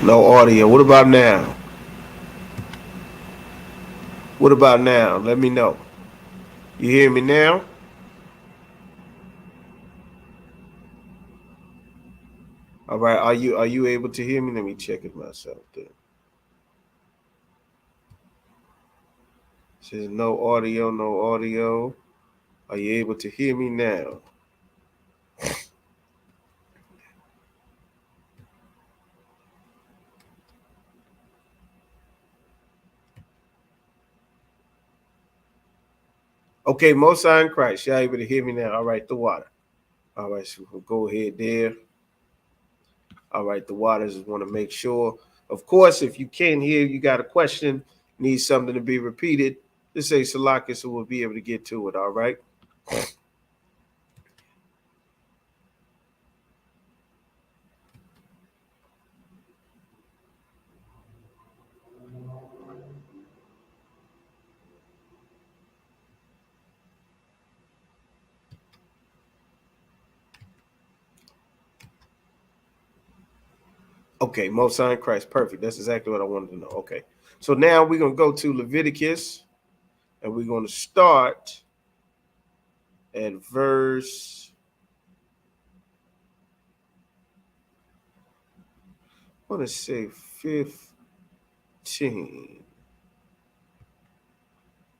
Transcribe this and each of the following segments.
No audio. What about now? What about now? Let me know. You hear me now? All right. Are you able to hear me? Let me check it myself. Then. Says no audio. No audio. Are you able to hear me now? Okay, Most High in Christ. Y'all able to hear me now? All right, the water. All right, so we'll go ahead there. All right, the waters just want to make sure. Of course, if you can't hear, you got a question, need something to be repeated, just say Salaka so we'll be able to get to it. All right. Okay, Most High in Christ. Perfect. That's exactly what I wanted to know. Okay. So now we're going to go to Leviticus and we're going to start at verse, I want to say 15.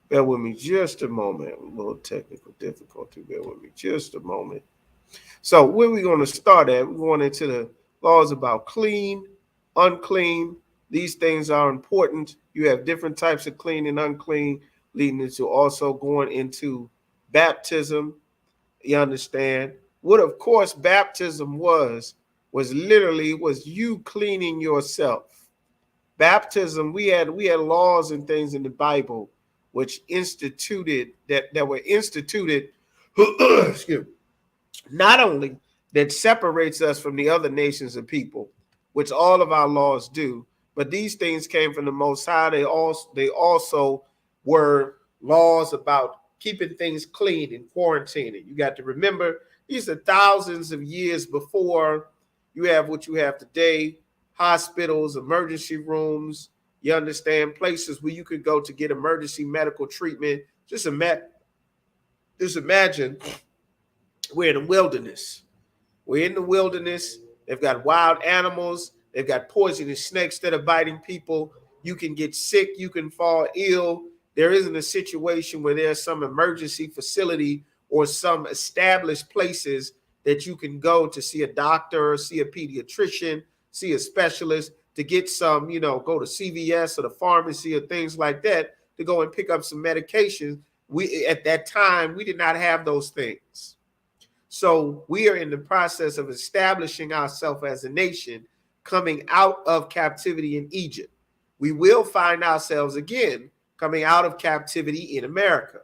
Bear with me just a moment. A little technical difficulty. Bear with me just a moment. So where we going to start at? We're going into the laws about clean, unclean. These things are important. You have different types of clean and unclean, leading into also going into baptism. You understand? What, of course, baptism was literally was you cleaning yourself. Baptism, we had laws and things in the Bible which instituted that were instituted. Excuse me, not only that separates us from the other nations of people, which all of our laws do, but these things came from the Most High. They also were laws about keeping things clean and quarantining. You got to remember, these are thousands of years before you have what you have today: hospitals, emergency rooms. You understand, places where you could go to get emergency medical treatment. Just imagine we're in the wilderness. We're in the wilderness. They've got wild animals. They've got poisonous snakes that are biting people. You can get sick. You can fall ill. There isn't a situation where there's some emergency facility or some established places that you can go to see a doctor, see a pediatrician, see a specialist, to get some, go to CVS or the pharmacy or things like that to go and pick up some medications. We, at that time, we did not have those things. So we are in the process of establishing ourselves as a nation coming out of captivity in Egypt. We will find ourselves again coming out of captivity in America.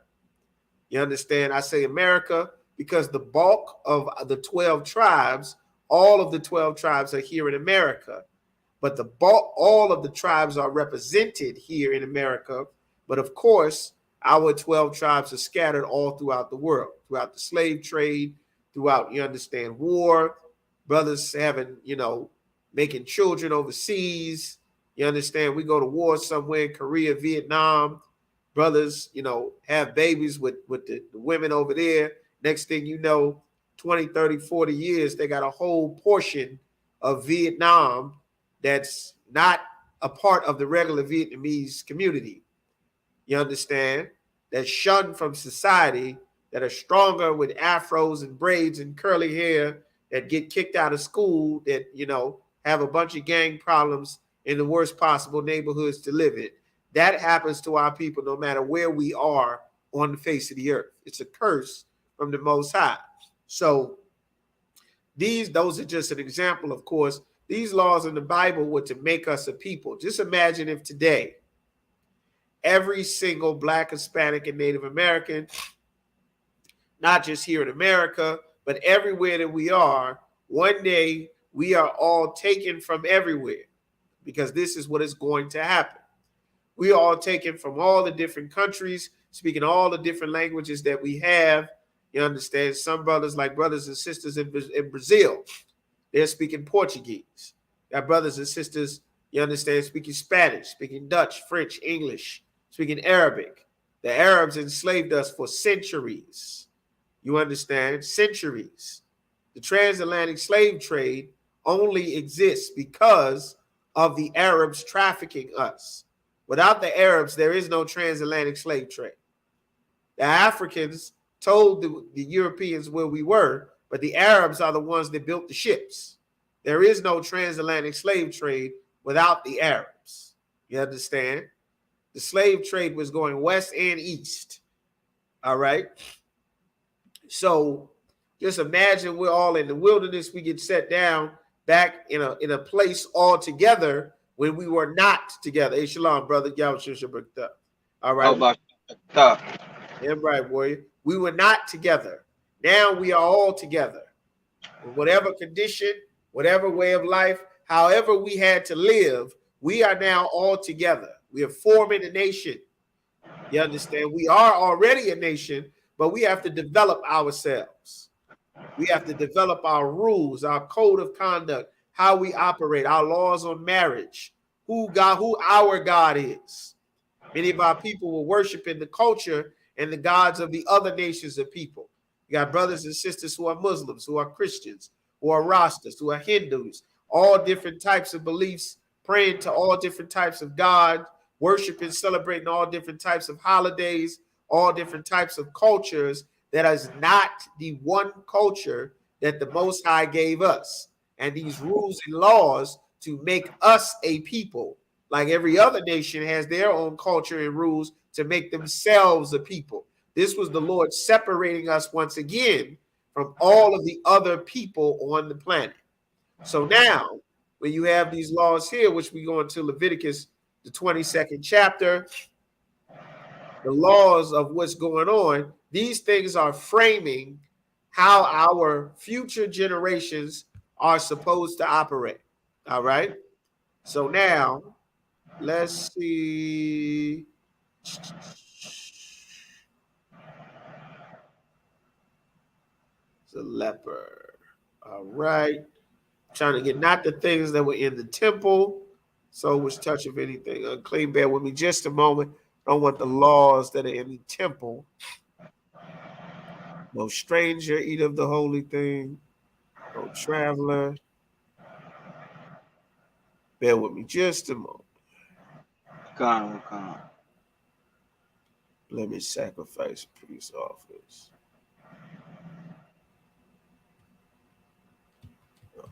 You understand? I say America because the bulk of the 12 tribes, all of the 12 tribes are here in America. But the bulk, all of the tribes are represented here in America. But of course, our 12 tribes are scattered all throughout the world, throughout the slave trade, throughout, you understand, war, brothers having, making children overseas. You understand, we go to war somewhere in Korea, Vietnam, brothers, have babies with the women over there. Next thing you know, 20, 30, 40 years, they got a whole portion of Vietnam that's not a part of the regular Vietnamese community. You understand? That shunned from society, that are stronger with afros and braids and curly hair, that get kicked out of school, that, have a bunch of gang problems in the worst possible neighborhoods to live in. That happens to our people no matter where we are on the face of the earth. It's a curse from the Most High. So those are just an example, of course. These laws in the Bible were to make us a people. Just imagine if today every single Black, Hispanic, and Native American, not just here in America, but everywhere that we are, one day we are all taken from everywhere, because this is what is going to happen. We are all taken from all the different countries, speaking all the different languages that we have. You understand? Some brothers, like brothers and sisters in Brazil, they're speaking Portuguese. Got brothers and sisters You understand? Speaking Spanish, speaking Dutch, French, English, speaking Arabic. The Arabs enslaved us for centuries. You understand? Centuries. The transatlantic slave trade only exists because of the Arabs trafficking us. Without the Arabs, there is no transatlantic slave trade. The Africans told the Europeans where we were, but the Arabs are the ones that built the ships. There is no transatlantic slave trade without the Arabs. You understand? The slave trade was going west and east. All right. So just imagine we're all in the wilderness. We get set down back in a place all together when we were not together. Hey, shalom, brother. All right. Yeah, right, warrior. We were not together. Now we are all together. In whatever condition, whatever way of life, however we had to live, we are now all together. We are forming a nation. You understand? We are already a nation, but we have to develop ourselves. We have to develop our rules, our code of conduct, how we operate, our laws on marriage, who our God is. Many of our people were worshiping the culture and the gods of the other nations of people. You got brothers and sisters who are Muslims, who are Christians, who are Rastas, who are Hindus, all different types of beliefs, praying to all different types of God, worshiping, celebrating all different types of holidays, all different types of cultures. That is not the one culture that the Most High gave us. And these rules and laws to make us a people, like every other nation has their own culture and rules to make themselves a people. This was the Lord separating us once again from all of the other people on the planet. So now, when you have these laws here, which we go into Leviticus, the 22nd chapter, the laws of what's going on, these things are framing how our future generations are supposed to operate. All right. So now, let's see. The leper. All right. Trying to get not the things that were in the temple, so which touch of anything unclean. Bear with me just a moment. I don't want the laws that are in the temple. No stranger eat of the holy thing. No traveler. Bear with me just a moment. Let me sacrifice peace offerings.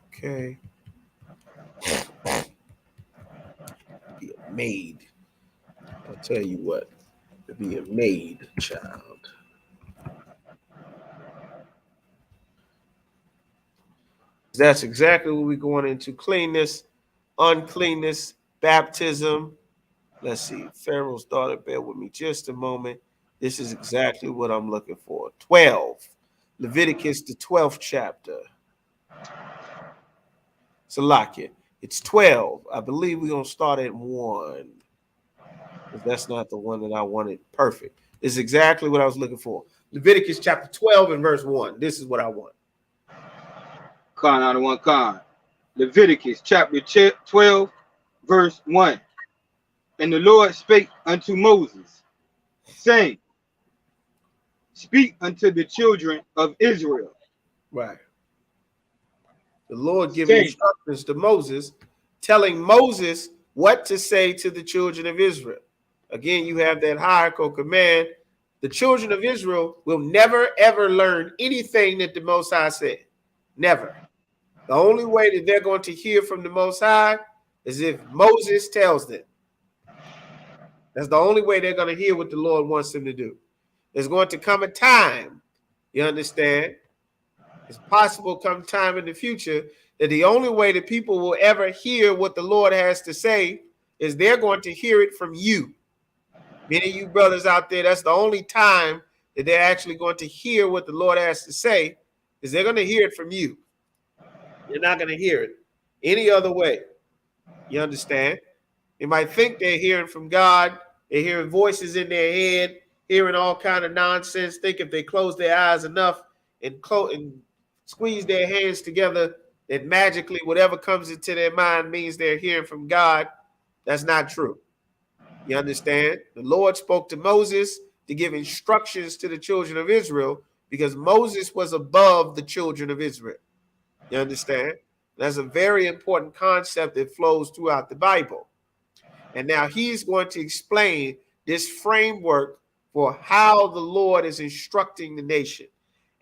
Okay. Be a maid. I'll tell you what. To be a maid, child. That's exactly what we're going into. Cleanness, uncleanness, baptism. Let's see. Pharaoh's daughter, bear with me just a moment. This is exactly what I'm looking for. 12. Leviticus, the 12th chapter. Salakia. It's 12. I believe we're going to start at 1. Because that's not the one that I wanted. Perfect. This is exactly what I was looking for. Leviticus chapter 12 and verse 1. This is what I want. Leviticus chapter 12, verse 1. And the Lord spake unto Moses, saying, speak unto the children of Israel. Right. The Lord giving instructions to Moses, telling Moses what to say to the children of Israel. Again, you have that hierarchical command. The children of Israel will never, ever learn anything that the Most High said. Never. The only way that they're going to hear from the Most High is if Moses tells them. That's the only way they're going to hear what the Lord wants them to do. There's going to come a time, you understand? It's possible come time in the future that the only way that people will ever hear what the Lord has to say is they're going to hear it from you. Many of you brothers out there, that's the only time that they're actually going to hear what the Lord has to say, is they're going to hear it from you. You're not going to hear it any other way. You understand? They might think they're hearing from God. They're hearing voices in their head, hearing all kind of nonsense. Think if they close their eyes enough and squeeze their hands together, that magically whatever comes into their mind means they're hearing from God. That's not true. You understand? The Lord spoke to Moses to give instructions to the children of Israel because Moses was above the children of Israel. You understand? That's a very important concept that flows throughout the Bible. And now he's going to explain this framework for how the Lord is instructing the nation.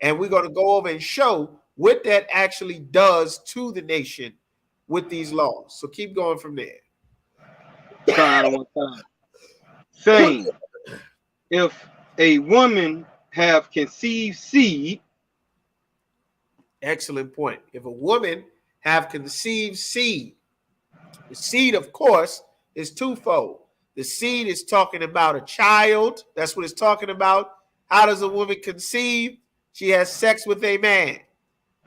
And we're going to go over and show what that actually does to the nation with these laws. So keep going from there. Kind of one time. Saying, if a woman have conceived seed, Excellent point. If a woman have conceived seed, the seed, of course, is twofold. The seed is talking about a child. That's what it's talking about. How does a woman conceive? She has sex with a man.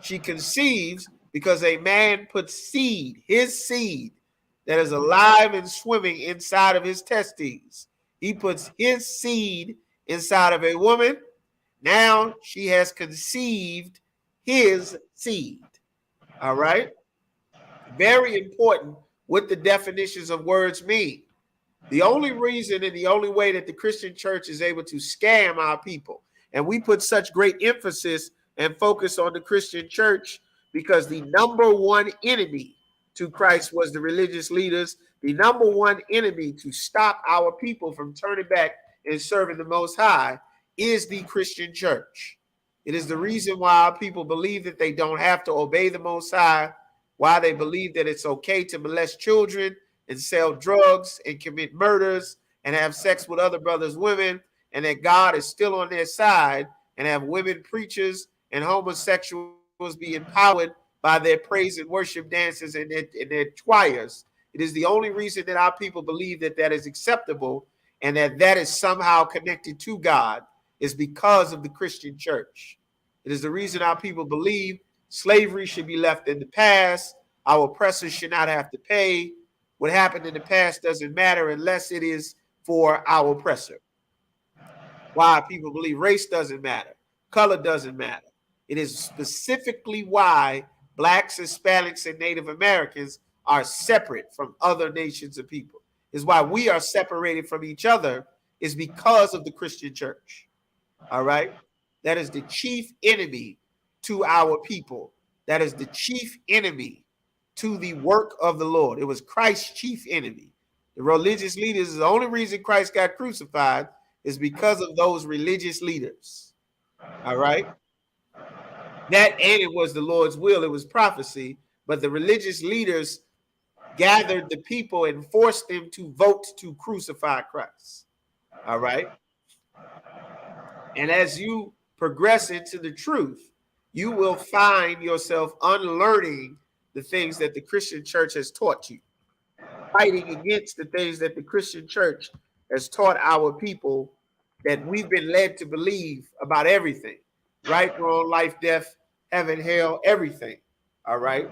She conceives because a man puts seed, his seed, that is alive and swimming inside of his testes. He puts his seed inside of a woman. Now she has conceived his seed. All right? Very important what the definitions of words mean. The only reason and the only way that the Christian church is able to scam our people, and we put such great emphasis and focus on the Christian church because the number one enemy to Christ was the religious leaders. The number one enemy to stop our people from turning back and serving the Most High is the Christian church. It is the reason why our people believe that they don't have to obey the Most High, why they believe that it's okay to molest children and sell drugs and commit murders and have sex with other brothers' women, and that God is still on their side, and have women preachers and homosexuals be empowered by their praise and worship dances and their choirs. It is the only reason that our people believe that that is acceptable and that that is somehow connected to God is because of the Christian church. It is the reason our people believe slavery should be left in the past. Our oppressors should not have to pay. What happened in the past doesn't matter unless it is for our oppressor. Why people believe race doesn't matter, color doesn't matter. It is specifically why blacks, Hispanics, and Native Americans are separate from other nations of people. Is why we are separated from each other is because of the Christian church. All right? That is the chief enemy to our people. That is the chief enemy to the work of the Lord. It was Christ's chief enemy. The religious leaders, the only reason Christ got crucified is because of those religious leaders. All right? That and it was the Lord's will, it was prophecy, but the religious leaders gathered the people and forced them to vote to crucify Christ. All right? And as you progress into the truth, you will find yourself unlearning the things that the Christian church has taught you, fighting against the things that the Christian church has taught our people that we've been led to believe about everything, right, wrong, life, death, heaven, hell, everything. All right.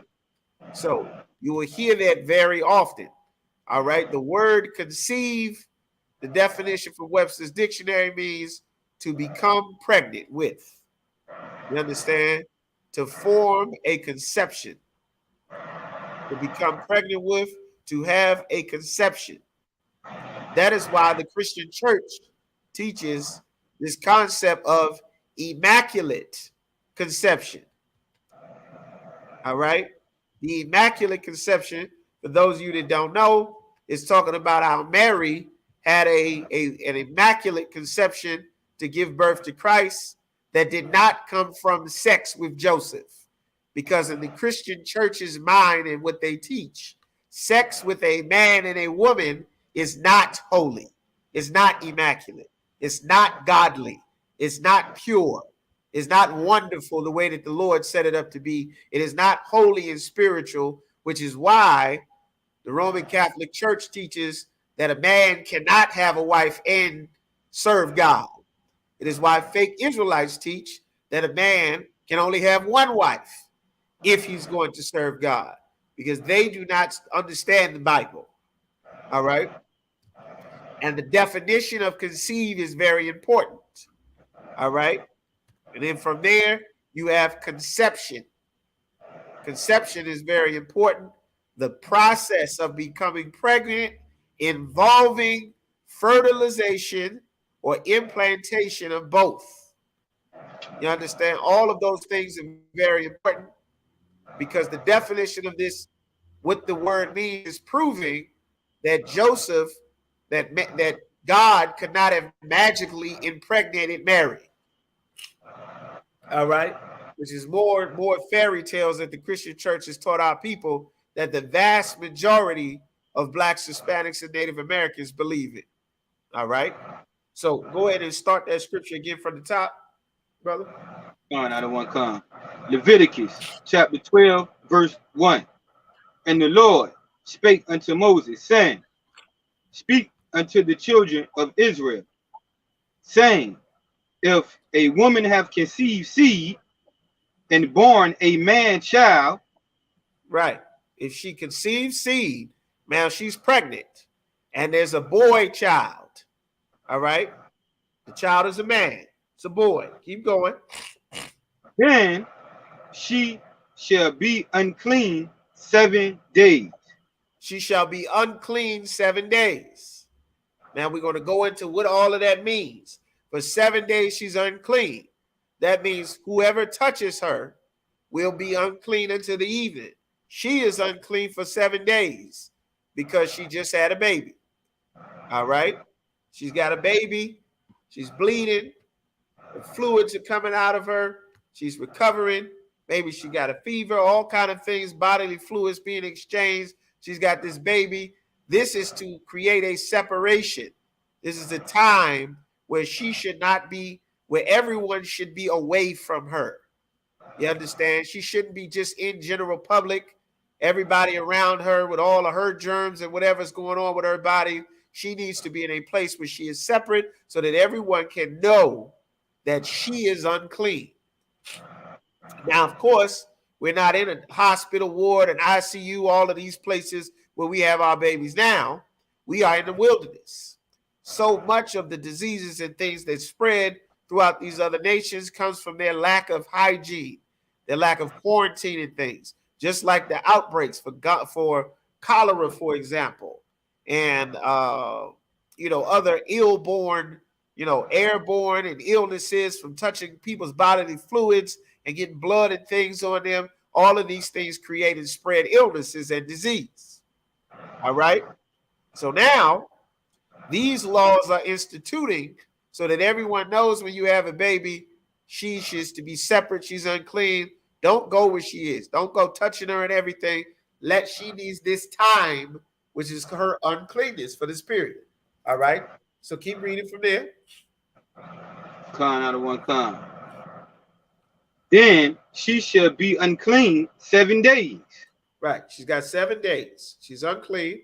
So you will hear that very often. All right. The word conceive, the definition from Webster's dictionary means to become pregnant with. You understand? To form a conception. To become pregnant with, to have a conception. That is why the Christian church teaches this concept of immaculate conception. All right? The immaculate conception, for those of you that don't know, is talking about how Mary had an immaculate conception to give birth to Christ that did not come from sex with Joseph. Because in the Christian church's mind and what they teach, sex with a man and a woman is not holy. It's not immaculate. It's not godly. It's not pure. It's not wonderful the way that the Lord set it up to be. It is not holy and spiritual, which is why the Roman Catholic Church teaches that a man cannot have a wife and serve God. It is why fake Israelites teach that a man can only have one wife if he's going to serve God, because they do not understand the Bible. All right? And the definition of conceive is very important. All right? And then from there, you have conception. Conception is very important. The process of becoming pregnant involving fertilization or implantation of both. You understand? All of those things are very important because the definition of this, what the word means, is proving that Joseph, that God could not have magically impregnated Mary. All right, which is more fairy tales that the Christian church has taught our people that the vast majority of blacks, Hispanics, and Native Americans believe it. All right, so go ahead and start that scripture again from the top, brother. Con, I don't want con. Leviticus chapter 12, verse 1. And the Lord spake unto Moses, saying, Speak unto the children of Israel, saying, If a woman have conceived seed and born a man child, Right. If she conceives seed, now she's pregnant, and there's a boy child. All right. The child is a man. It's a boy. Keep going. then she shall be unclean 7 days. She shall be unclean 7 days. Now we're going to go into what all of that means. For 7 days, she's unclean. That means whoever touches her will be unclean until the evening. She is unclean for 7 days because she just had a baby. All right. She's got a baby. She's bleeding. The fluids are coming out of her. She's recovering. Maybe she got a fever, all kind of things, bodily fluids being exchanged. She's got this baby. This is to create a separation. This is a time where she should not be, where everyone should be away from her. You understand? She shouldn't be just in general public. Everybody around her with all of her germs and whatever's going on with her body, she needs to be in a place where she is separate so that everyone can know that she is unclean. Now, of course, we're not in a hospital ward, an ICU, all of these places where we have our babies now. We are in the wilderness. So much of the diseases and things that spread throughout these other nations comes from their lack of hygiene, their lack of quarantining things, just like the outbreaks for cholera, for example, and other ill-born, airborne and illnesses from touching people's bodily fluids and getting blood and things on them. All of these things create and spread illnesses and disease. All right. So now these laws are instituting so that everyone knows when you have a baby, she is to be separate. She's unclean. Don't go where she is. Don't go touching her and everything. She needs this time, which is her uncleanness for this period. All right. So keep reading from there. Con out of one con. Then she shall be unclean 7 days. Right. She's got 7 days. She's unclean.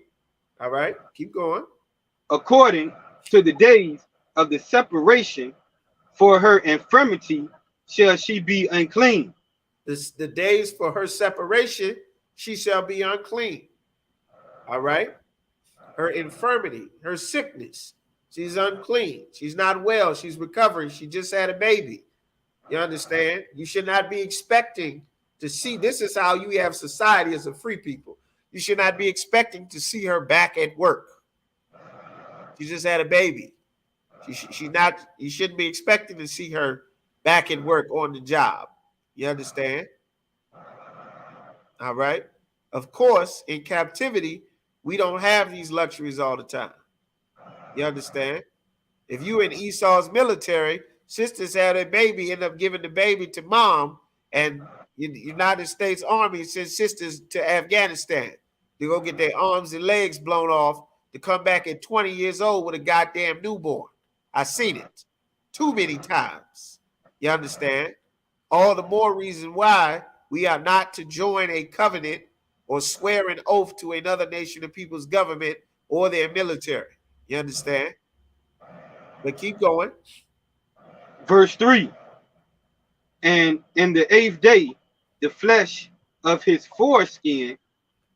All right. Keep going. According to the days of the separation for her infirmity shall she be unclean. The days for her separation, she shall be unclean. All right. Her infirmity, her sickness, she's unclean. She's not well. She's recovering. She just had a baby. You understand? You should not be expecting to see. This is how you have society as a free people. You should not be expecting to see her back at work. She just had a baby. She's not. You shouldn't be expecting to see her back at work on the job. You understand? All right. Of course, in captivity, we don't have these luxuries all the time. You understand? If you in Esau's military, sisters had a baby, end up giving the baby to mom, and the United States Army sends sisters to Afghanistan to go get their arms and legs blown off to come back at 20 years old with a goddamn newborn. I seen it too many times. You understand? All the more reason why we are not to join a covenant or swear an oath to another nation of people's government or their military. You understand? But keep going. Verse 3. And in the 8th day, the flesh of his foreskin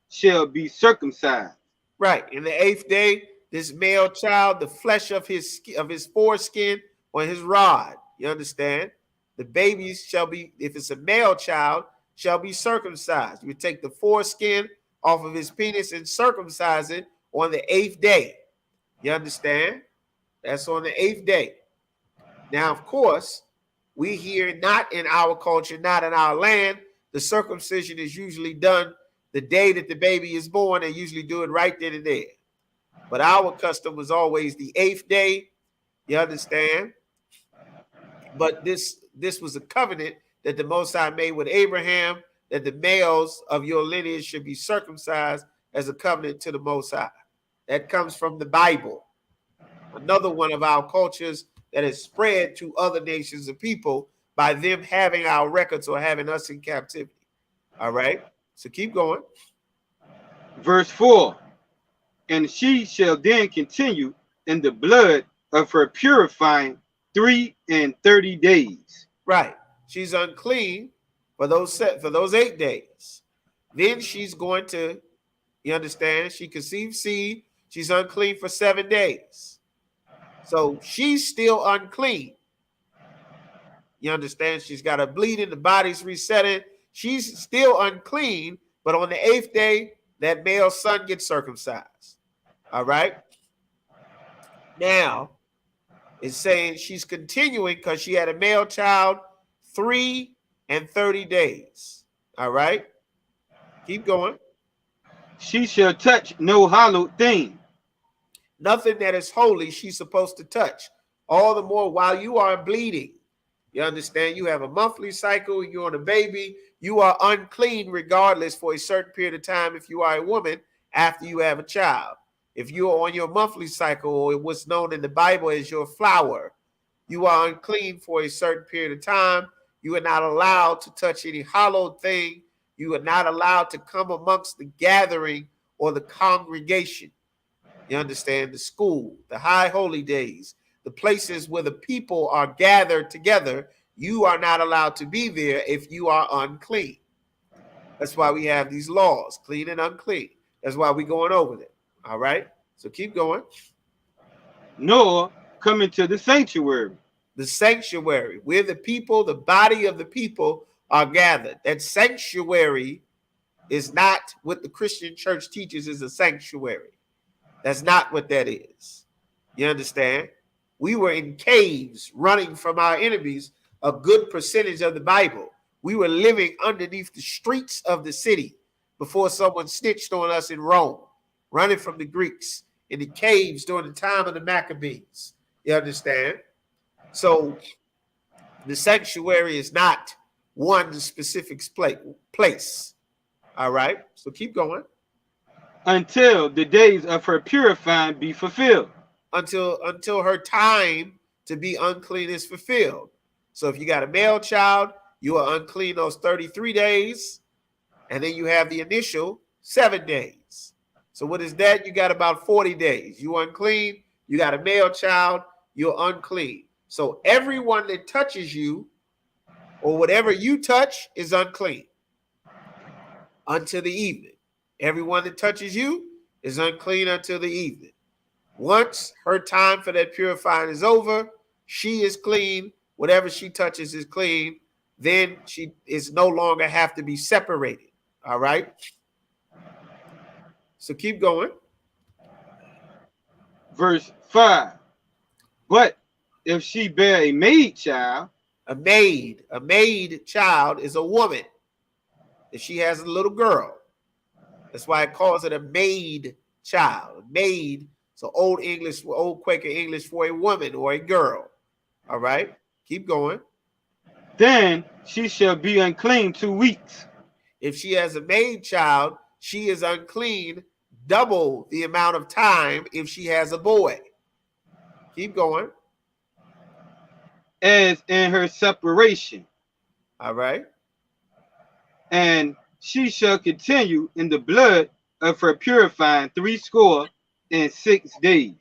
shall be circumcised. Right. In the 8th day, this male child, the flesh of his foreskin on his rod. You understand? The babies shall be, if it's a male child, shall be circumcised. You would take the foreskin off of his penis and circumcise it on the 8th day. You understand? That's on the 8th day. Now, of course, we here, not in our culture, not in our land, the circumcision is usually done the day that the baby is born. They usually do it right then and there. But our custom was always the 8th day. You understand? But this was a covenant that the Most High made with Abraham, that the males of your lineage should be circumcised as a covenant to the Most High. That comes from the Bible. Another one of our cultures that is spread to other nations of people by them having our records or having us in captivity. All right? So keep going. Verse 4, and she shall then continue in the blood of her purifying 33 days. Right. She's unclean for those 8 days. Then she's going to, you understand, she conceives seed. She's unclean for 7 days. So she's still unclean. You understand? She's got a bleeding, the body's resetting. She's still unclean, but on the 8th day, that male son gets circumcised. All right? Now, it's saying she's continuing because she had a male child 3 and 30 days. All right? Keep going. She shall touch no hallowed thing. Nothing that is holy she's supposed to touch. All the more while you are bleeding. You understand? You have a monthly cycle, you're on a baby, you are unclean regardless for a certain period of time if you are a woman after you have a child. If you are on your monthly cycle, or what's known in the Bible as your flower, you are unclean for a certain period of time. You are not allowed to touch any hallowed thing. You are not allowed to come amongst the gathering or the congregation. You understand? The school, the high holy days, the places where the people are gathered together, you are not allowed to be there if you are unclean. That's why we have these laws, clean and unclean. That's why we're going over them. All right? So keep going. Nor come into the sanctuary. The sanctuary, where the people, the body of the people are gathered. That sanctuary is not what the Christian church teaches is a sanctuary. That's not what that is. You understand? We were in caves running from our enemies a good percentage of the Bible. We were living underneath the streets of the city before someone snitched on us in Rome, running from the Greeks in the caves during the time of the Maccabees. You understand? So the sanctuary is not one specific place. All right? So keep going. Until the days of her purifying be fulfilled. Until her time to be unclean is fulfilled. So if you got a male child, you are unclean those 33 days, and then you have the initial 7 days. So what is that? You got about 40 days. You unclean, you got a male child, you're unclean. So everyone that touches you or whatever you touch is unclean until the evening. Everyone that touches you is unclean until the evening. Once her time for that purifying is over, she is clean. Whatever she touches is clean. Then she is no longer have to be separated. All right? So keep going. Verse 5. But if she bear a maid child. A maid child is a woman. If she has a little girl. That's why it calls it a maid child. Maid, so old English, old Quaker English for a woman or a girl. All right? Keep going. Then she shall be unclean 2 weeks. If she has a maid child, she is unclean double the amount of time if she has a boy. Keep going. As in her separation. All right. And she shall continue in the blood of her purifying 66 days.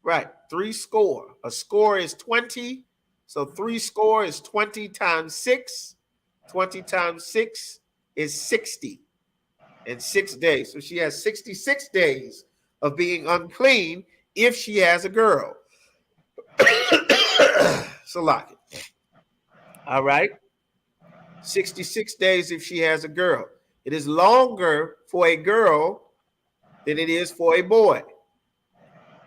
Right. 60. A score is 20. So 60 is 20 times 6. 20 times 6 is 60. And 6 days. So she has 66 days of being unclean if she has a girl. So lock it. All right. 66 days if she has a girl. It is longer for a girl than it is for a boy.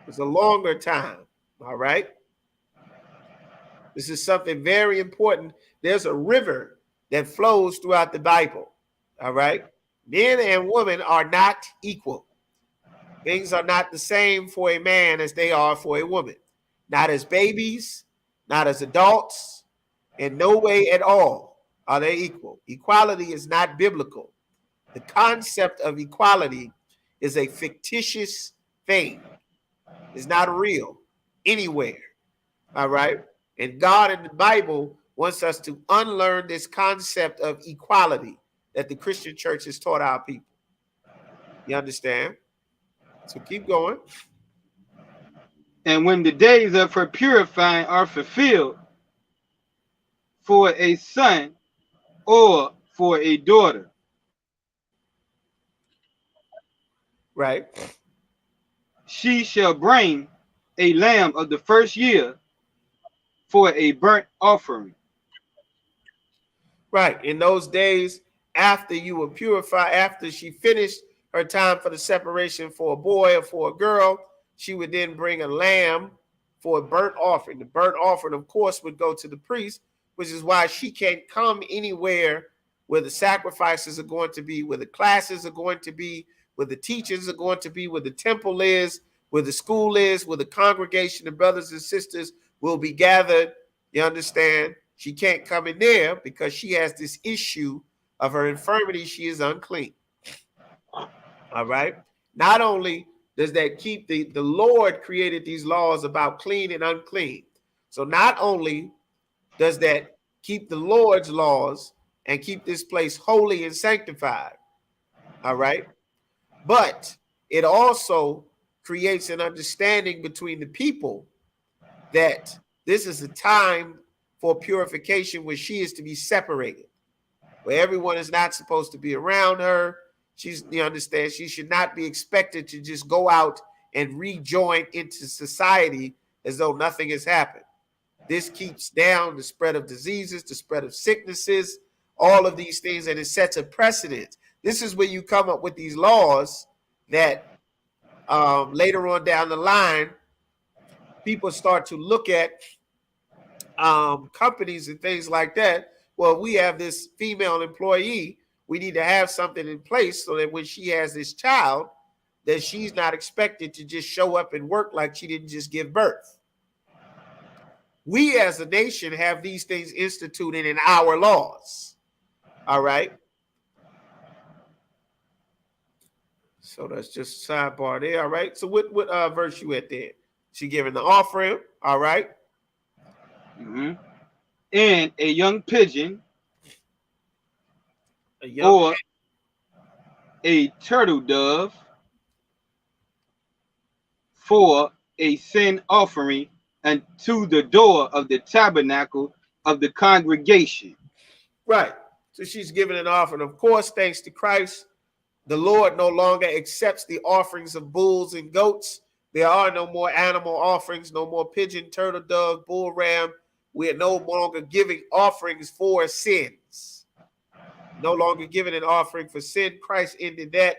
It's a longer time. All right. This is something very important. There's a river that flows throughout the Bible. All right. Men and women are not equal. Things are not the same for a man as they are for a woman. Not as babies, not as adults, in no way at all are they equal. Equality is not biblical. The concept of equality is a fictitious thing. It's not real anywhere. All right. And God in the Bible wants us to unlearn this concept of equality that the Christian church has taught our people. You understand? So keep going. And when the days of her purifying are fulfilled, for a son or for a daughter, Right. she shall bring a lamb of the first year for a burnt offering. Right. In those days, after you were purified, after she finished her time for the separation for a boy or for a girl, she would then bring a lamb for a burnt offering. The burnt offering, of course, would go to the priest, which is why she can't come anywhere where the sacrifices are going to be, where the classes are going to be, where the teachers are going to be, where the temple is, where the school is, where the congregation of brothers and sisters will be gathered. You understand? She can't come in there because she has this issue of her infirmity. She is unclean. All right. Not only does that keep the Lord created these laws about clean and unclean. So not only does that keep the Lord's laws and keep this place holy and sanctified. All right. But it also creates an understanding between the people that this is a time for purification where she is to be separated, where everyone is not supposed to be around her. You understand, she should not be expected to just go out and rejoin into society as though nothing has happened. This keeps down the spread of diseases, the spread of sicknesses, all of these things, and it sets a precedent. This is where you come up with these laws that later on down the line, people start to look at companies and things like that. Well, we have this female employee. We need to have something in place so that when she has this child, that she's not expected to just show up and work like she didn't just give birth. We as a nation have these things instituted in our laws. All right. So that's just sidebar there. All right. So what verse you at there? She giving the offering. All right. Mm-hmm. And a young pigeon A or a turtle dove for a sin offering unto the door of the tabernacle of the congregation. Right. So she's giving an offering. Of course, thanks to Christ, the Lord no longer accepts the offerings of bulls and goats. There are no more animal offerings, no more pigeon, turtle dove, bull, ram. We are no longer giving offerings for sins. No longer giving an offering for sin. Christ ended that.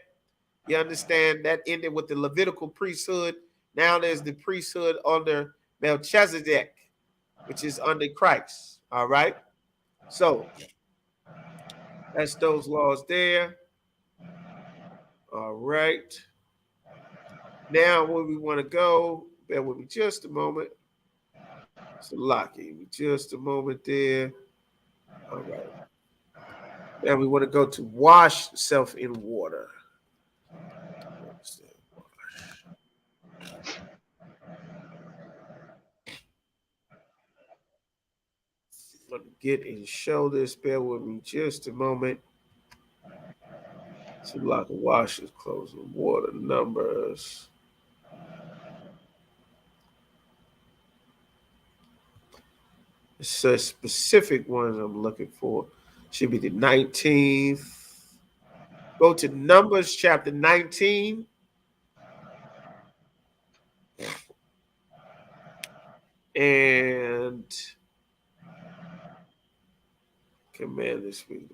You understand? That ended with the Levitical priesthood. Now there's the priesthood under Melchizedek, which is under Christ. All right. So that's those laws there. All right. Now, where we want to go, bear with me just a moment. So, Lockie, just a moment there. All right. Now, we want to go to wash self in water. Let me get and show this. Bear with me just a moment. So, Lockie washes, clothes in water, numbers. It's a specific ones I'm looking for. Should be the 19th. Go to Numbers chapter 19. And come man this week.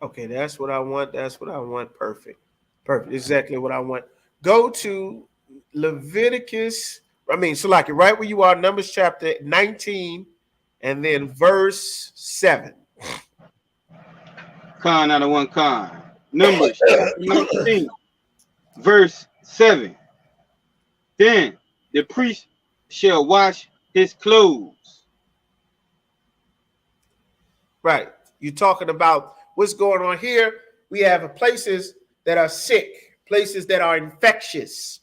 Okay, that's what I want. That's what I want. Perfect. Perfect. Exactly what I want. Go to Leviticus. I mean, so like right where you are, Numbers chapter 19, and then verse 7. Con out of one con. Numbers chapter 19, verse 7. Then the priest shall wash his clothes. Right. You're talking about what's going on here. We have places that are sick, places that are infectious.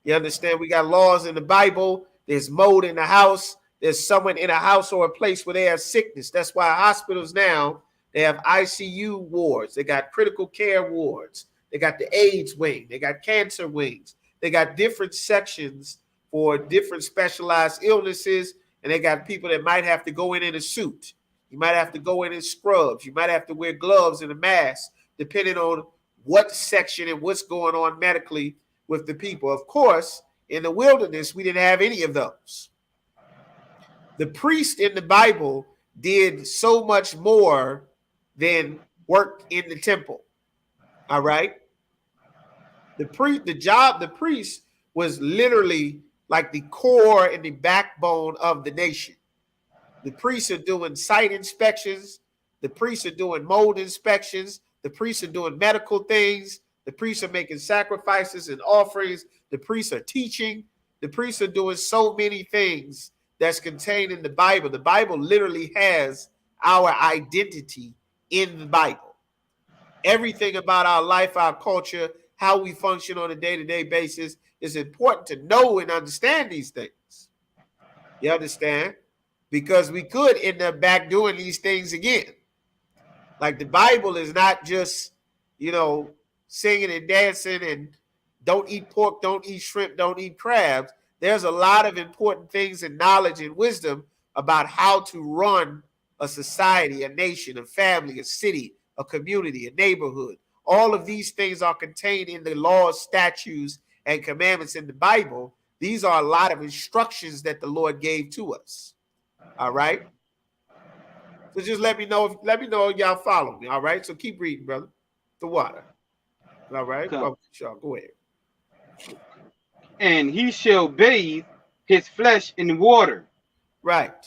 You understand? We got laws in the Bible. There's mold in the house. There's someone in a house or a place where they have sickness. That's why hospitals now, they have ICU wards. They got critical care wards. They got the AIDS wing. They got cancer wings. They got different sections for different specialized illnesses. And they got people that might have to go in a suit. You might have to go in scrubs. You might have to wear gloves and a mask, depending on what section and what's going on medically with the people. Of course, in the wilderness, we didn't have any of those. The priest in the Bible did so much more than work in the temple. All right. The priest was literally like the core and the backbone of the nation. The priests are doing site inspections. The priests are doing mold inspections. The priests are doing medical things. The priests are making sacrifices and offerings. The priests are teaching. The priests are doing so many things that's contained in the Bible. The Bible literally has our identity in the Bible. Everything about our life, our culture, how we function on a day-to-day basis is important to know and understand these things. You understand? Because we could end up back doing these things again. Like the Bible is not just, singing and dancing and don't eat pork, don't eat shrimp, don't eat crabs. There's a lot of important things and knowledge and wisdom about how to run a society, a nation, a family, a city, a community, a neighborhood. All of these things are contained in the laws, statutes, and commandments in the Bible. These are a lot of instructions that the Lord gave to us. All right. So just let me know if y'all follow me. All right. So keep reading, brother. The water. All right. Well, go ahead. And he shall bathe his flesh in water. Right.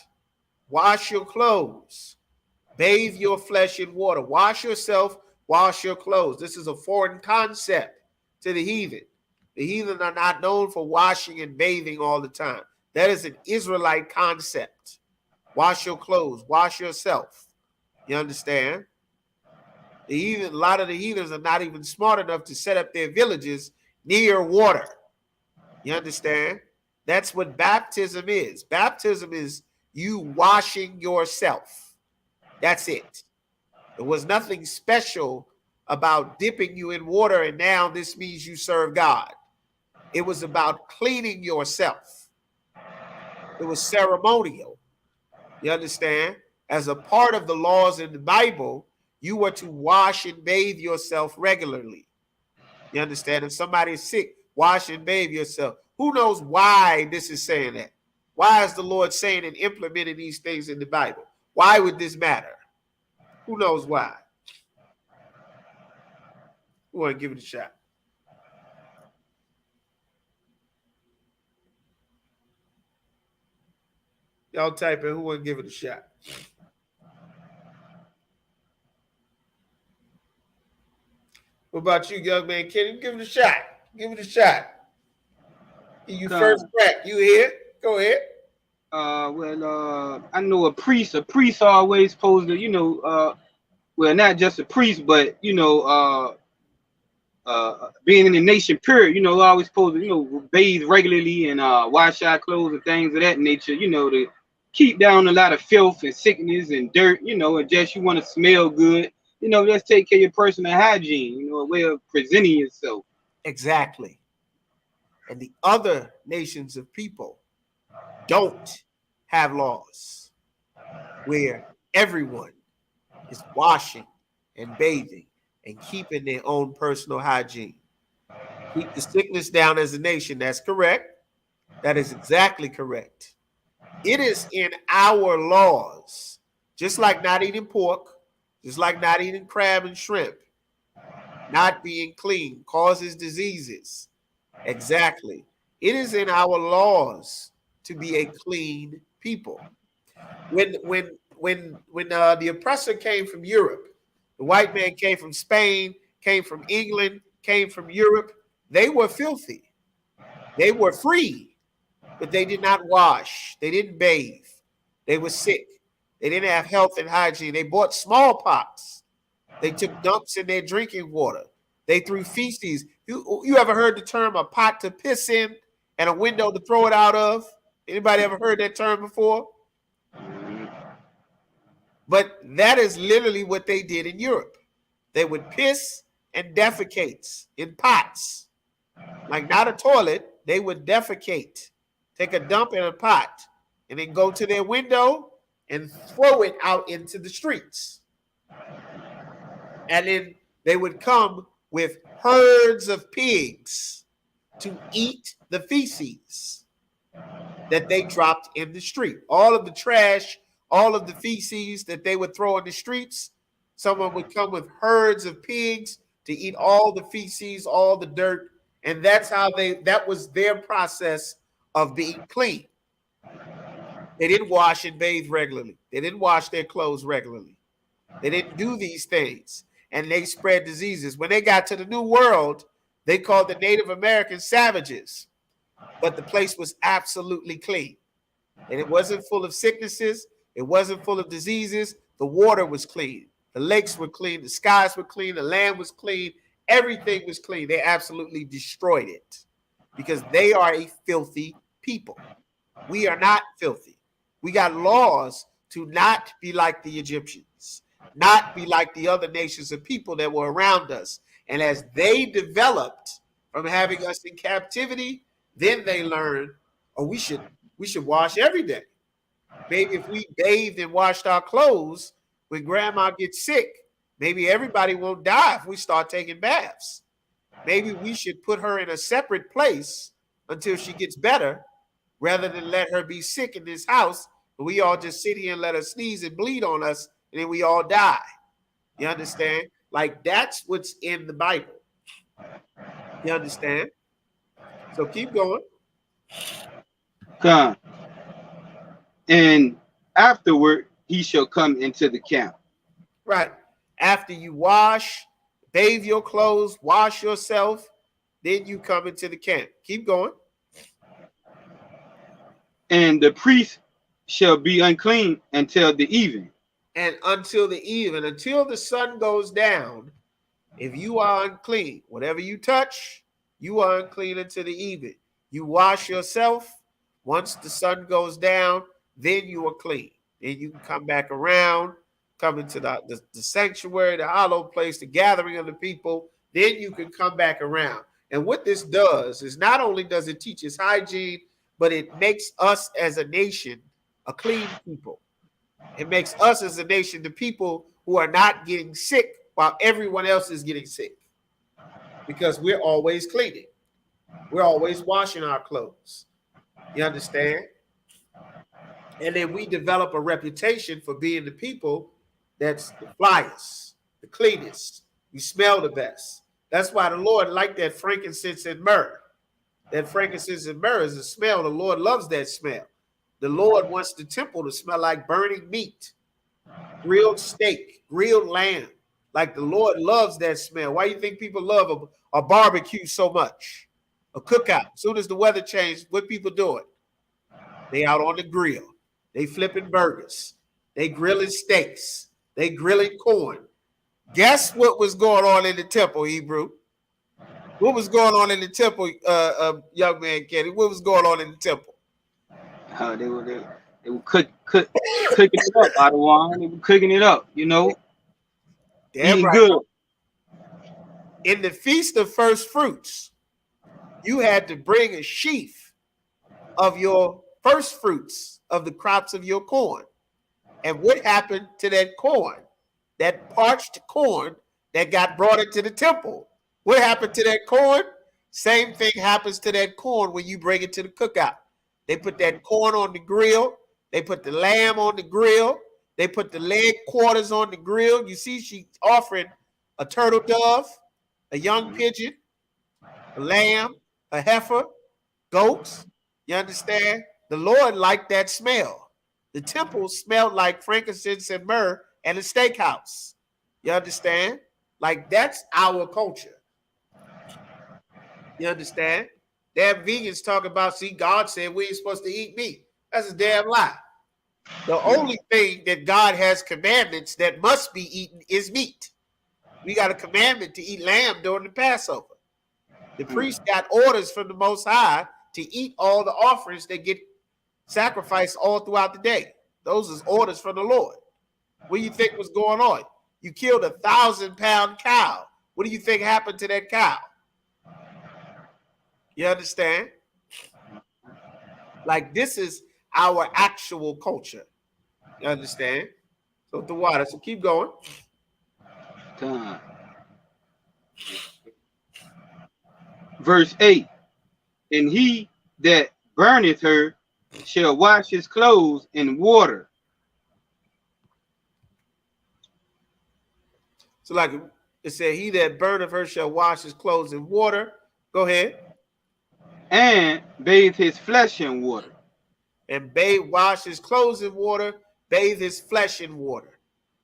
Wash your clothes. Bathe your flesh in water. Wash yourself. Wash your clothes. This is a foreign concept to the heathen. The heathen are not known for washing and bathing all the time. That is an Israelite concept. Wash your clothes. Wash yourself. You understand? The heathen, a lot of the heathens are not even smart enough to set up their villages near water. You understand? That's what baptism is. Baptism is you washing yourself. That's it. There was nothing special about dipping you in water and now this means you serve God. It was about cleaning yourself. It was ceremonial. You understand? As a part of the laws in the Bible, you were to wash and bathe yourself regularly. You understand? If somebody is sick, wash and bathe yourself. Who knows why this is saying that? Why is the Lord saying and implementing these things in the Bible? Why would this matter? Who knows why? Who want to give it a shot? Y'all type in who want to give it a shot. What about you, young man? Can you give it a shot? Give it a shot. You first crack. You here? Go ahead. I know a priest always supposed to, well, not just a priest, but being in the nation period, always supposed to, bathe regularly and wash our clothes and things of that nature, to keep down a lot of filth and sickness and dirt, and just you want to smell good, just take care of your personal hygiene, a way of presenting yourself. Exactly. And the other nations of people don't have laws. where everyone is washing and bathing and keeping their own personal hygiene. Keep the sickness down as a nation. That's correct. That is exactly correct. It is in our laws, just like not eating pork, just like not eating crab and shrimp, not being clean causes diseases. Exactly. It is in our laws to be a clean people. When the oppressor came from Europe, the white man came from Spain, came from England, came from Europe, they were filthy. They were free, but they did not wash. They didn't bathe. They were sick. They didn't have health and hygiene. They bought smallpox. They took dumps in their drinking water. They threw feces. You ever heard the term a pot to piss in and a window to throw it out of? Anybody ever heard that term before? But that is literally what they did in Europe. They would piss and defecate in pots. Like not a toilet, they would defecate. Take a dump in a pot and then go to their window and throw it out into the streets. And then they would come with herds of pigs to eat the feces that they dropped in the street. All of the trash, all of the feces that they would throw in the streets, someone would come with herds of pigs to eat all the feces, all the dirt, and that was their process of being clean. They didn't wash and bathe regularly. They didn't wash their clothes regularly. They didn't do these things, and they spread diseases. When they got to the New World, they called the Native Americans savages, but the place was absolutely clean. And it wasn't full of sicknesses. It wasn't full of diseases. The water was clean. The lakes were clean. The skies were clean. The land was clean. Everything was clean. They absolutely destroyed it because they are a filthy people. We are not filthy. We got laws to not be like the Egyptians, not be like the other nations of people that were around us. And as they developed from having us in captivity, then they learned, oh, we should wash every day. Maybe if we bathed and washed our clothes, when grandma gets sick, maybe everybody won't die if we start taking baths. Maybe we should put her in a separate place until she gets better, rather than let her be sick in this house and we all just sit here and let her sneeze and bleed on us and then we all die. You understand? Like that's what's in the Bible. You understand? So keep going. Come. And afterward he shall come into the camp. Right. After you wash, bathe your clothes, wash yourself, then you come into the camp. Keep going. And the priest shall be unclean until the even. And until the even, until the sun goes down, if you are unclean, whatever you touch, you are unclean until the even. You wash yourself. Once the sun goes down, then you are clean. Then you can come back around, come into the sanctuary, the hollow place, the gathering of the people. Then you can come back around. And what this does is not only does it teach us hygiene, but it makes us as a nation a clean people. It makes us as a nation the people who are not getting sick while everyone else is getting sick. Because we're always cleaning. We're always washing our clothes. You understand? And then we develop a reputation for being the people that's the flyest, the cleanest. We smell the best. That's why the Lord liked that frankincense and myrrh. That frankincense and myrrh is a smell. The Lord loves that smell. The Lord wants the temple to smell like burning meat, grilled steak, grilled lamb. Like the Lord loves that smell. Why do you think people love a barbecue so much? A cookout. As soon as the weather changes, what people doing? They out on the grill. They flipping burgers. They grilling steaks. They grilling corn. Guess what was going on in the temple, Hebrew? What was going on in the temple, young man Kenny? What was going on in the temple? They were cooking it up, Adawan. They were cooking it up, you know. Damn eating right. good. In the Feast of First Fruits, you had to bring a sheaf of your first fruits of the crops of your corn. And what happened to that corn, that parched corn that got brought into the temple? What happened to that corn? Same thing happens to that corn when you bring it to the cookout. They put that corn on the grill. They put the lamb on the grill. They put the leg quarters on the grill. You see, she's offering a turtle dove, a young pigeon, a lamb, a heifer, goats. You understand? The Lord liked that smell. The temple smelled like frankincense and myrrh and a steakhouse. You understand? Like that's our culture. You understand? Damn vegans talk about, see, God said we ain't supposed to eat meat. That's a damn lie. The only thing that God has commandments that must be eaten is meat. We got a commandment to eat lamb during the Passover. The priest got orders from the Most High to eat all the offerings that get sacrificed all throughout the day. Those is orders from the Lord. What do you think was going on? You killed 1,000-pound cow. What do you think happened to that cow? You understand? Like this is our actual culture. You understand? So the water. So keep going. Verse 8. And he that burneth her shall wash his clothes in water. So like it said, he that burneth her shall wash his clothes in water. Go ahead. And bathe his flesh in water. And wash his clothes in water, bathe his flesh in water.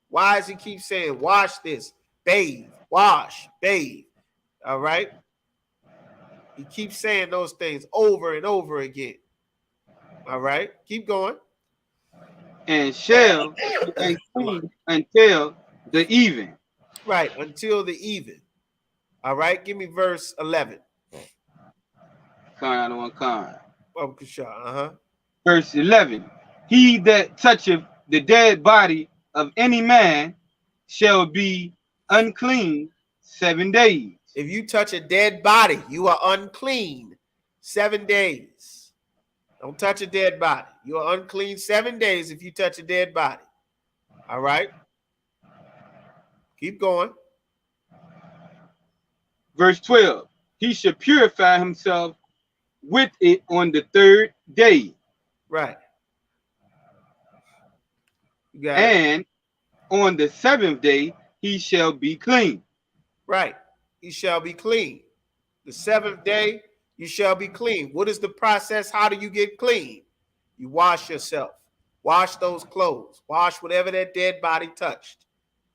Why does he keep saying wash this, bathe, wash, bathe? All right. He keeps saying those things over and over again. All right. Keep going. And shall be unclean until the even. Right. Until the even. All right. Give me verse 11. Verse 11. He that toucheth the dead body of any man shall be unclean 7 days. If you touch a dead body, you are unclean 7 days. Don't touch a dead body. You are unclean 7 days if you touch a dead body. All right. Keep going. Verse 12. He shall purify himself with it on the 3rd day. Right. And on the 7th day he shall be clean. Right. He shall be clean. The 7th day you shall be clean. What is the process? How do you get clean? You wash yourself. Wash those clothes. Wash whatever that dead body touched.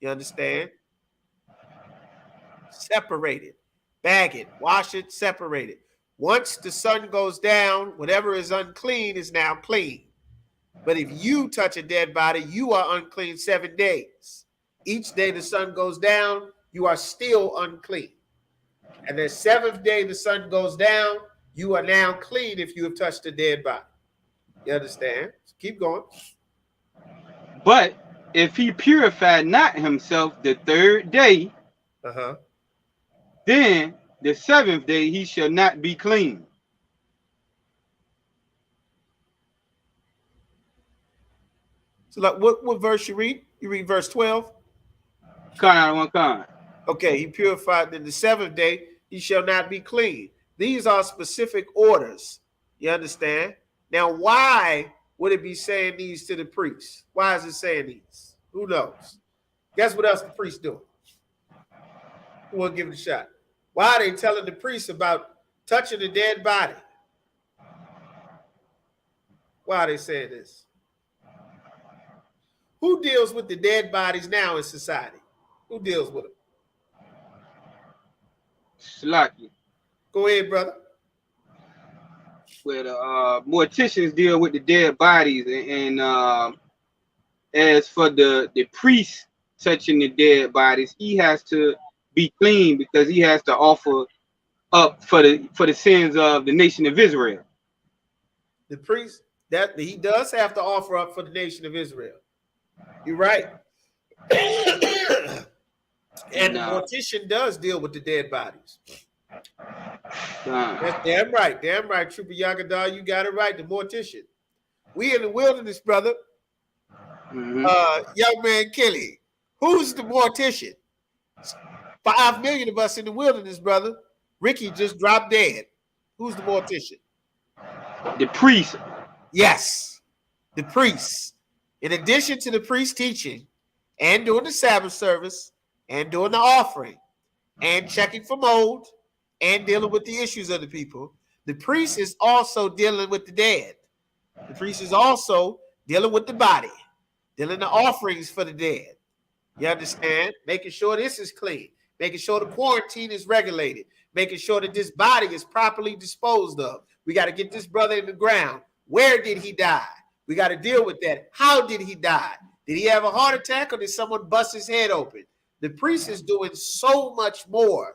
You understand? Separate it. Bag it. Wash it. Separate it. Once the sun goes down, whatever is unclean is now clean. But if you touch a dead body, you are unclean 7 days. Each day the sun goes down, you are still unclean. And the 7th day the sun goes down, you are now clean if you have touched a dead body. You understand? So keep going. But if he purify not himself the 3rd day, then the 7th day he shall not be clean. So like what verse you read? You read verse 12? Okay, he purified. Then the 7th day he shall not be clean. These are specific orders. You understand? Now, why would it be saying these to the priests? Why is it saying these? Who knows? Guess what else the priests doing? Who will give it a shot? Why are they telling the priests about touching the dead body? Why are they saying this? Who deals with the dead bodies now in society? Who deals with them? Slacky. Go ahead, brother. Where the morticians deal with the dead bodies, and as for the priest touching the dead bodies, he has to be clean because he has to offer up for the sins of the nation of Israel. The priest, that he does have to offer up for the nation of Israel. You're right. And the mortician does deal with the dead bodies. That's damn right. Damn right, Trooper Yagadar. You got it right. The mortician. We in the wilderness, brother. Young man Kelly, who's the mortician? 5 million of us in the wilderness, brother. Ricky just dropped dead. Who's the mortician? The priest. Yes, the priest. In addition to the priest teaching and doing the Sabbath service and doing the offering and checking for mold and dealing with the issues of the people, the priest is also dealing with the dead. The priest is also dealing with the body, dealing the offerings for the dead. You understand? Making sure this is clean, making sure the quarantine is regulated, making sure that this body is properly disposed of. We got to get this brother in the ground. Where did he die? We got to deal with that. How did he die? Did he have a heart attack or did someone bust his head open? The priest is doing so much more.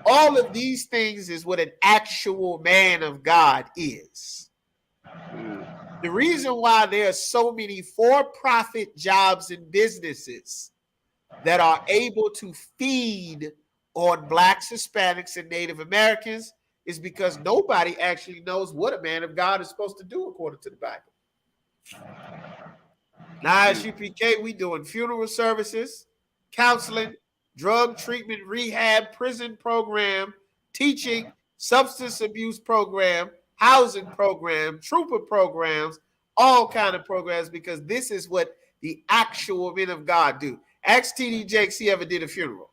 All of these things is what an actual man of God is. The reason why there are so many for-profit jobs and businesses that are able to feed on Blacks, Hispanics, and Native Americans is because nobody actually knows what a man of God is supposed to do according to the Bible. Now, ISUPK, we doing funeral services, counseling, drug treatment, rehab, prison program, teaching, substance abuse program, housing program, trooper programs, all kind of programs, because this is what the actual men of God do. Ask T.D. Jakes, he ever did a funeral.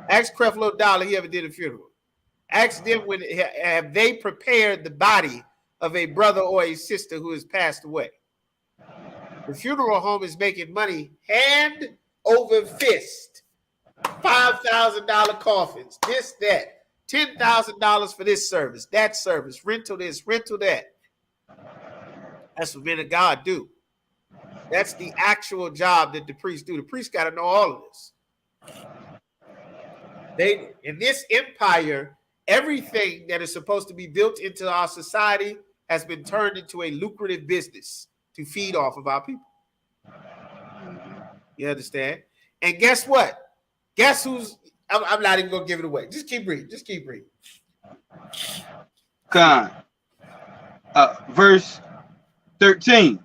Ask Creflo Dollar, he ever did a funeral. Ask them when have they prepared the body of a brother or a sister who has passed away. The funeral home is making money hand over fist. $5,000 coffins, this, that. $10,000 for this service, that service, rental this, rental that. That's what men of God do. That's the actual job that the priests do. The priests got to know all of this. They, in this empire, everything that is supposed to be built into our society has been turned into a lucrative business to feed off of our people. You understand? And guess what? Guess who's, I'm not even going to give it away. Just keep reading. Just keep reading. Verse 13.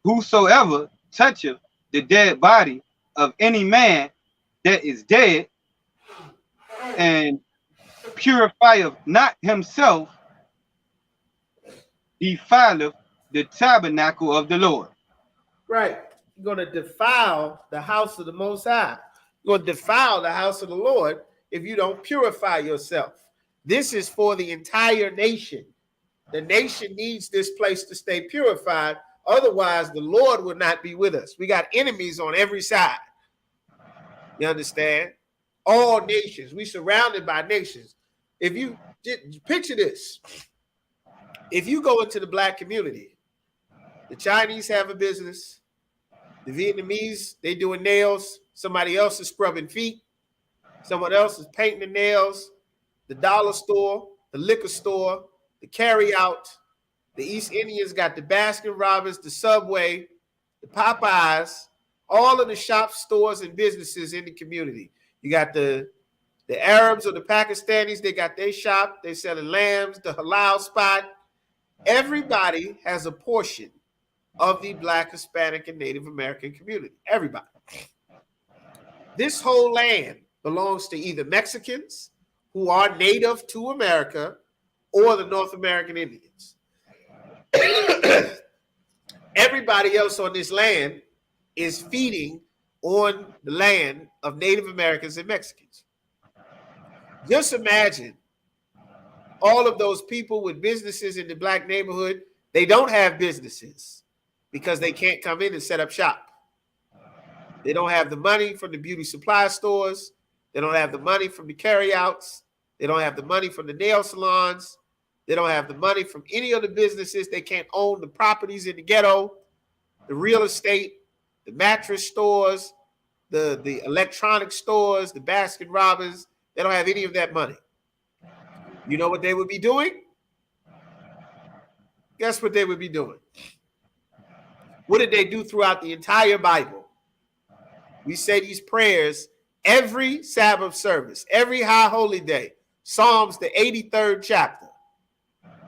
Whosoever toucheth the dead body of any man that is dead and purifieth not himself defileth the tabernacle of the Lord. Right. You're going to defile the house of the Most High. You're going to defile the house of the Lord if you don't purify yourself. This is for the entire nation. The nation needs this place to stay purified. Otherwise, the Lord will not be with us. We got enemies on every side. You understand? All nations. We surrounded by nations. If you picture this, if you go into the Black community, the Chinese have a business. The Vietnamese, they doing nails. Somebody else is scrubbing feet. Someone else is painting the nails. The dollar store, the liquor store, the carry out. The East Indians got the Baskin Robbins, the Subway, the Popeyes, all of the shops, stores, and businesses in the community. You got the Arabs or the Pakistanis, they got their shop. They selling lambs, the halal spot. Everybody has a portion of the Black, Hispanic, and Native American community. Everybody. This whole land belongs to either Mexicans who are native to America or the North American Indians. Everybody else on this land is feeding on the land of Native Americans and Mexicans. Just imagine all of those people with businesses in the Black neighborhood. They don't have businesses because they can't come in and set up shop. They don't have the money from the beauty supply stores. They don't have the money from the carryouts. They don't have the money from the nail salons. They don't have the money from any of the businesses. They can't own the properties in the ghetto, the real estate, the mattress stores, the electronic stores, the Baskin Robbins. They don't have any of that money. You know what they would be doing? Guess what they would be doing? What did they do throughout the entire Bible? We say these prayers every Sabbath service, every high holy day. Psalms, the 83rd chapter.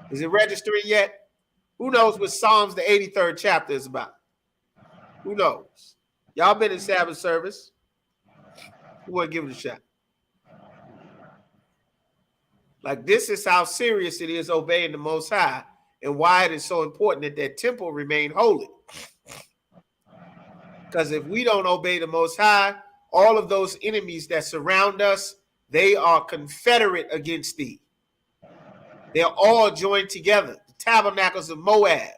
Is it registering yet? Who knows what Psalms, the 83rd chapter is about? Who knows? Y'all been in Sabbath service. Who want to give it a shot? Like, this is how serious it is obeying the Most High and why it is so important that that temple remain holy. Because if we don't obey the Most High, all of those enemies that surround us, they are confederate against thee. They're all joined together. The tabernacles of Moab,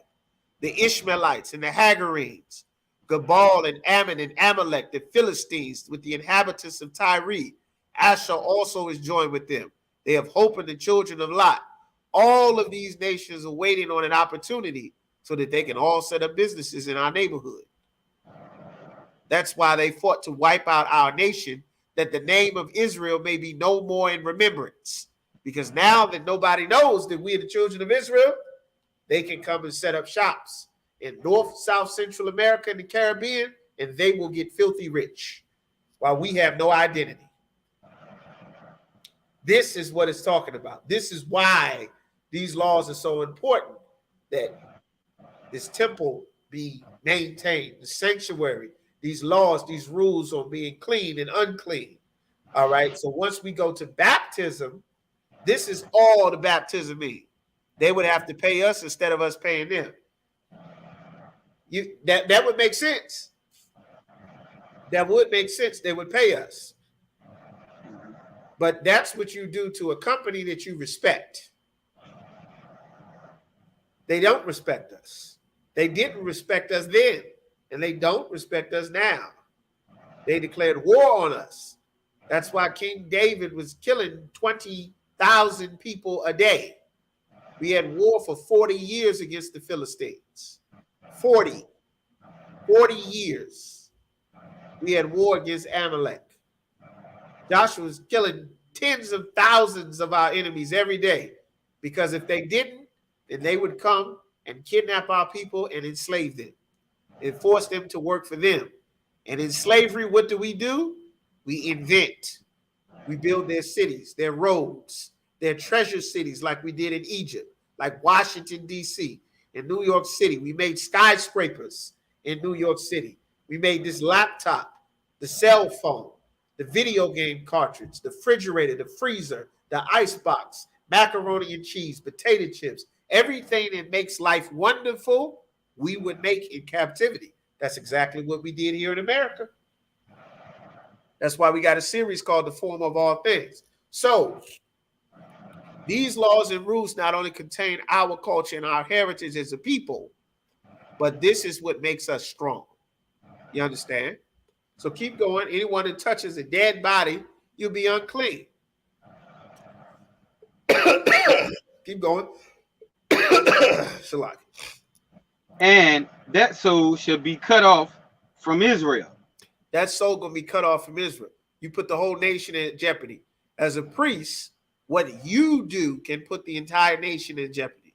the Ishmaelites and the Hagarenes, Gabal and Ammon and Amalek, the Philistines with the inhabitants of Tyre. Asher also is joined with them. They have hope in the children of Lot. All of these nations are waiting on an opportunity so that they can all set up businesses in our neighborhood. That's why they fought to wipe out our nation, that the name of Israel may be no more in remembrance. Because now that nobody knows that we are the children of Israel, they can come and set up shops in North, South, Central America, and the Caribbean, and they will get filthy rich while we have no identity. This is what it's talking about. This is why these laws are so important, that this temple be maintained, the sanctuary, these laws, these rules on being clean and unclean. All right. So once we go to baptism, this is all the baptism means. They would have to pay us instead of us paying them. That would make sense. That would make sense. They would pay us. But that's what you do to a company that you respect. They don't respect us. They didn't respect us then, and they don't respect us now. They declared war on us. That's why King David was killing 20,000 people a day. We had war for 40 years against the Philistines. 40 years. We had war against Amalek. Joshua was killing tens of thousands of our enemies every day, because if they didn't, then they would come and kidnap our people and enslave them and force them to work for them. And in slavery, what do? We invent. We build their cities, their roads, their treasure cities, like we did in Egypt, like Washington, D.C., and New York City. We made skyscrapers in New York City. We made this laptop, the cell phone, the video game cartridge, the refrigerator, the freezer, the ice box, macaroni and cheese, potato chips, everything that makes life wonderful, we would make in captivity. That's exactly what we did here in America. That's why we got a series called The Form of All Things. So these laws and rules not only contain our culture and our heritage as a people, but this is what makes us strong. You understand? So keep going. Anyone that touches a dead body, you'll be unclean. Keep going. Shalak. And that soul shall be cut off from Israel. That soul gonna be cut off from Israel. You put the whole nation in jeopardy. As a priest, what you do can put the entire nation in jeopardy.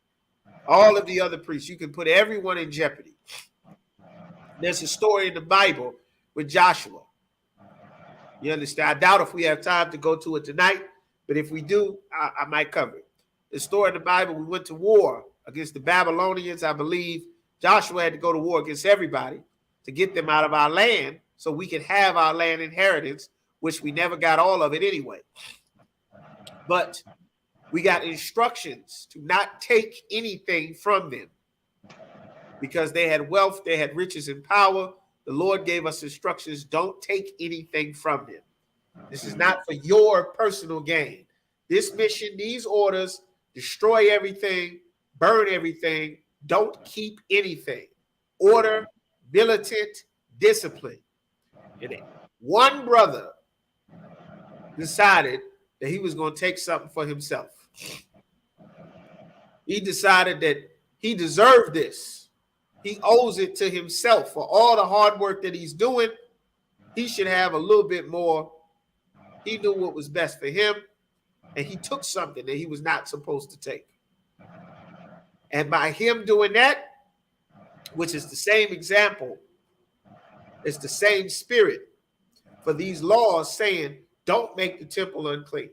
All of the other priests, you can put everyone in jeopardy. There's a story in the Bible with Joshua. You understand? I doubt if we have time to go to it tonight, but if we do, I might cover it. The story in the Bible, we went to war against the Babylonians. I believe Joshua had to go to war against everybody to get them out of our land so we could have our land inheritance, which we never got all of it anyway. But we got instructions to not take anything from them because they had wealth, they had riches and power. The Lord gave us instructions, don't take anything from them. This is not for your personal gain. This mission, these orders, destroy everything, burn everything, don't keep anything. Order, militant, discipline. And one brother decided that he was going to take something for himself. He decided that he deserved this. He owes it to himself for all the hard work that he's doing. He should have a little bit more. He knew what was best for him, and he took something that he was not supposed to take. And by him doing that, which is the same example, it's the same spirit for these laws saying, don't make the temple unclean.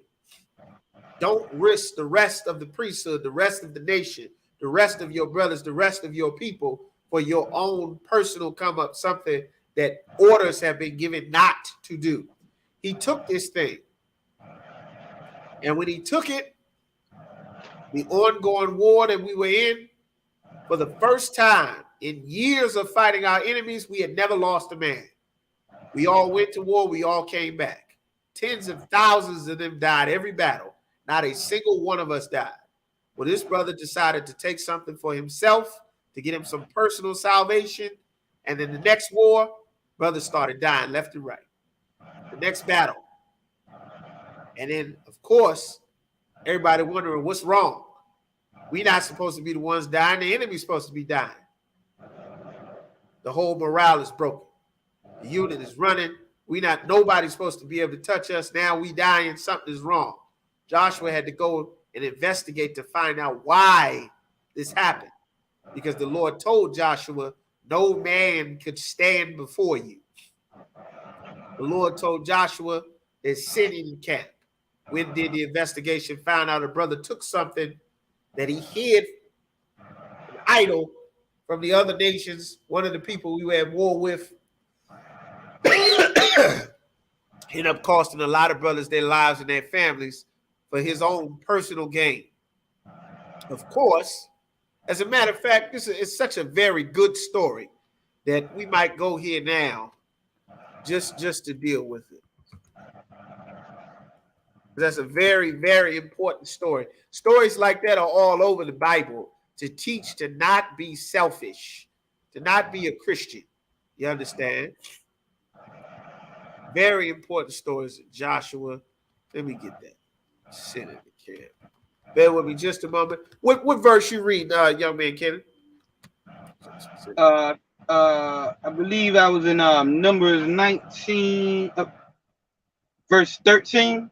Don't risk the rest of the priesthood, the rest of the nation, the rest of your brothers, the rest of your people for your own personal come up, something that orders have been given not to do. He took this thing. And when he took it, the ongoing war that we were in, for the first time in years of fighting our enemies, we had never lost a man. We all went to war. We all came back. Tens of thousands of them died every battle. Not a single one of us died. Well, this brother decided to take something for himself to get him some personal salvation. And then the next war, brothers started dying left and right. The next battle. And then, of course, everybody wondering what's wrong. We're not supposed to be the ones dying. The enemy's supposed to be dying. The whole morale is broken. The unit is running. Nobody's supposed to be able to touch us. Now we dying. Something is wrong. Joshua had to go and investigate to find out why this happened. Because the Lord told Joshua, no man could stand before you. The Lord told Joshua, there's sin in the camp. We did the investigation, found out a brother took something that he hid, an idol from the other nations, one of the people we were at war with. Ended up costing a lot of brothers their lives and their families for his own personal gain. Of course, as a matter of fact, this is such a very good story that we might go here now just to deal with it. That's a very, very important story. Stories like that are all over the Bible to teach to not be selfish, to not be a Christian. You understand? Very important stories of Joshua. Let me get that. Sit in the camp. Bear with me just a moment. What verse you read, young man Kenny? I believe I was in Numbers 19, verse 13.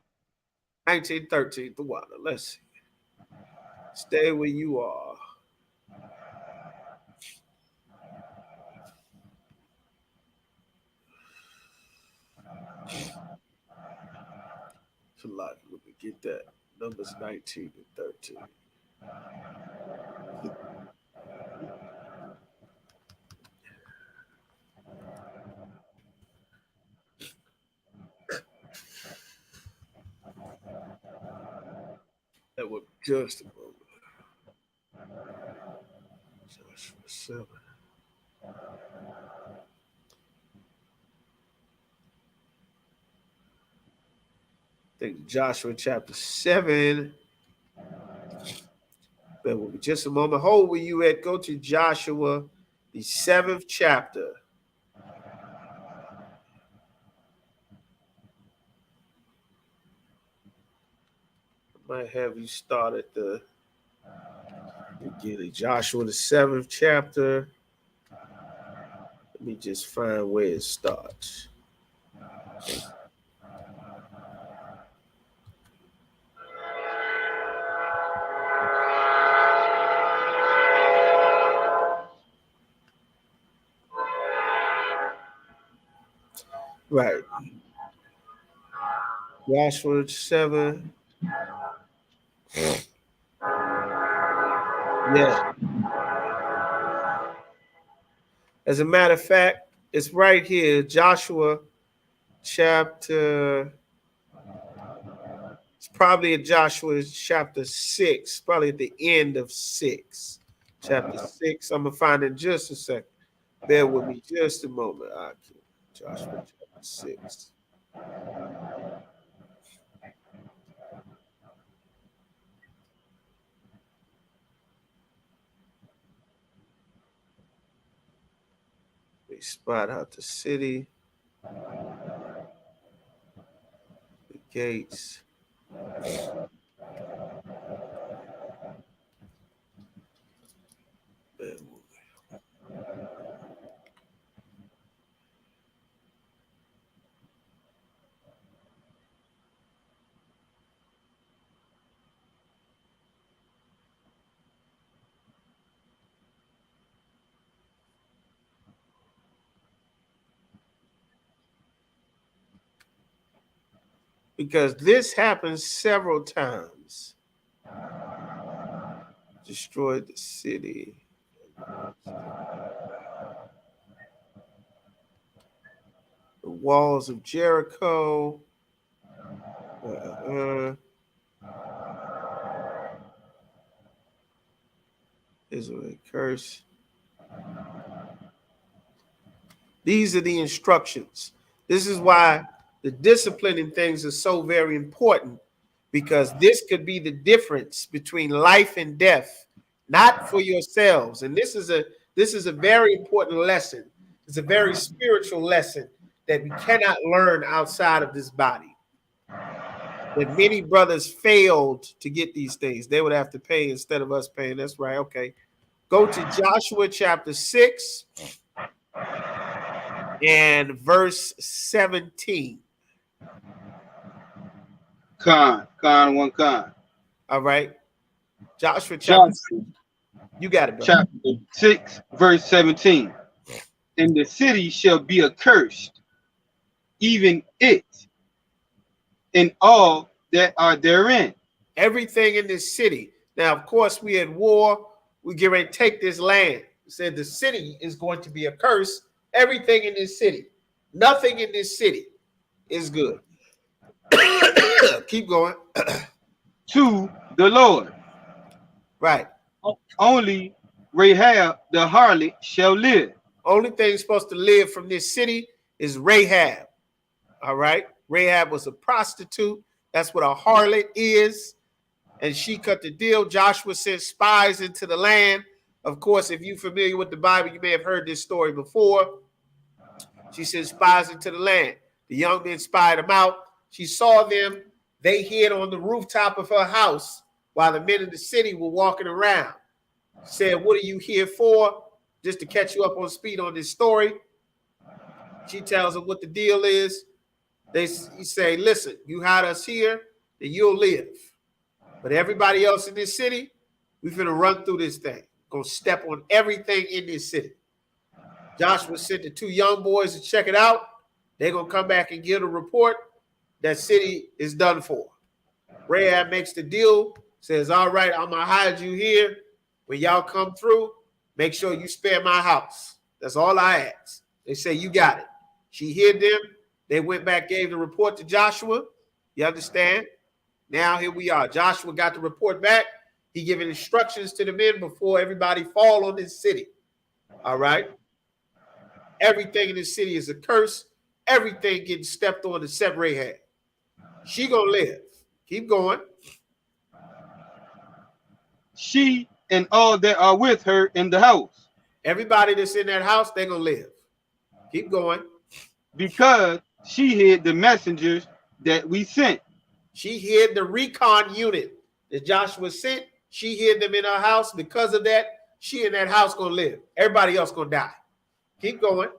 19:13. The water. Let's see. Stay where you are. It's a lot. Let me get that. Numbers 19 and 13. That was just a moment. Joshua 7. I think Joshua chapter 7. Bear with me just a moment. Hold where you at. Go to Joshua, the 7th chapter. I might have you start at the beginning. Joshua, the 7th chapter. Let me just find where it starts. Right. Joshua 7. Yeah. As a matter of fact, it's right here, Joshua chapter. It's probably in Joshua chapter 6, probably at the end of 6. Chapter 6. I'm gonna find it in just a second. Bear with me just a moment. Joshua chapter 6. They spot out the city, the gates. Because this happens several times. Destroyed the city. walls of Jericho. Israel curse. These are the instructions. This is why the disciplining things are so very important, because this could be the difference between life and death, not for yourselves. And this is a very important lesson. It's a very spiritual lesson that we cannot learn outside of this body. That many brothers failed to get these things. They would have to pay instead of us paying. That's right. Okay. Go to Joshua chapter 6 and verse 17. Con, one con. All right. Joshua chapter 6. You got it, brother. Chapter 6, verse 17. And the city shall be accursed, even it, and all that are therein. Everything in this city. Now, of course, we had war. We get ready to take this land. It said the city is going to be accursed. Everything in this city. Nothing in this city is good. Keep going. To the Lord. Right. Only Rahab the harlot shall live. Only thing supposed to live from this city is Rahab. All right. Rahab was a prostitute. That's what a harlot is. And she cut the deal. Joshua sent spies into the land. Of course, if you're familiar with the Bible, you may have heard this story before. She sent spies into the land. The young men spied them out. She saw them. They hid on the rooftop of her house while the men in the city were walking around. Said, what are you here for? Just to catch you up on speed on this story. She tells them what the deal is. He say, listen, you hide us here, then you'll live. But everybody else in this city, we're finna run through this thing. Gonna step on everything in this city. Joshua sent the two young boys to check it out. They're gonna come back and give a report. That city is done for. Rahab makes the deal, says, all right, I'm gonna hide you here. When y'all come through, make sure you spare my house. That's all I ask. They say, you got it. She hid them. They went back, gave the report to Joshua. You understand? Now here we are. Joshua got the report back. He giving instructions to the men before everybody fall on this city. All right. Everything in this city is a curse. Everything getting stepped on except Rahab. She gonna live. Keep going. She and all that are with her in the house. Everybody that's in that house, they're gonna live. Keep going. Because she hid the messengers that we sent. She hid the recon unit that Joshua sent. She hid them in her house. Because of that, she in that house gonna live. Everybody else gonna die. Keep going.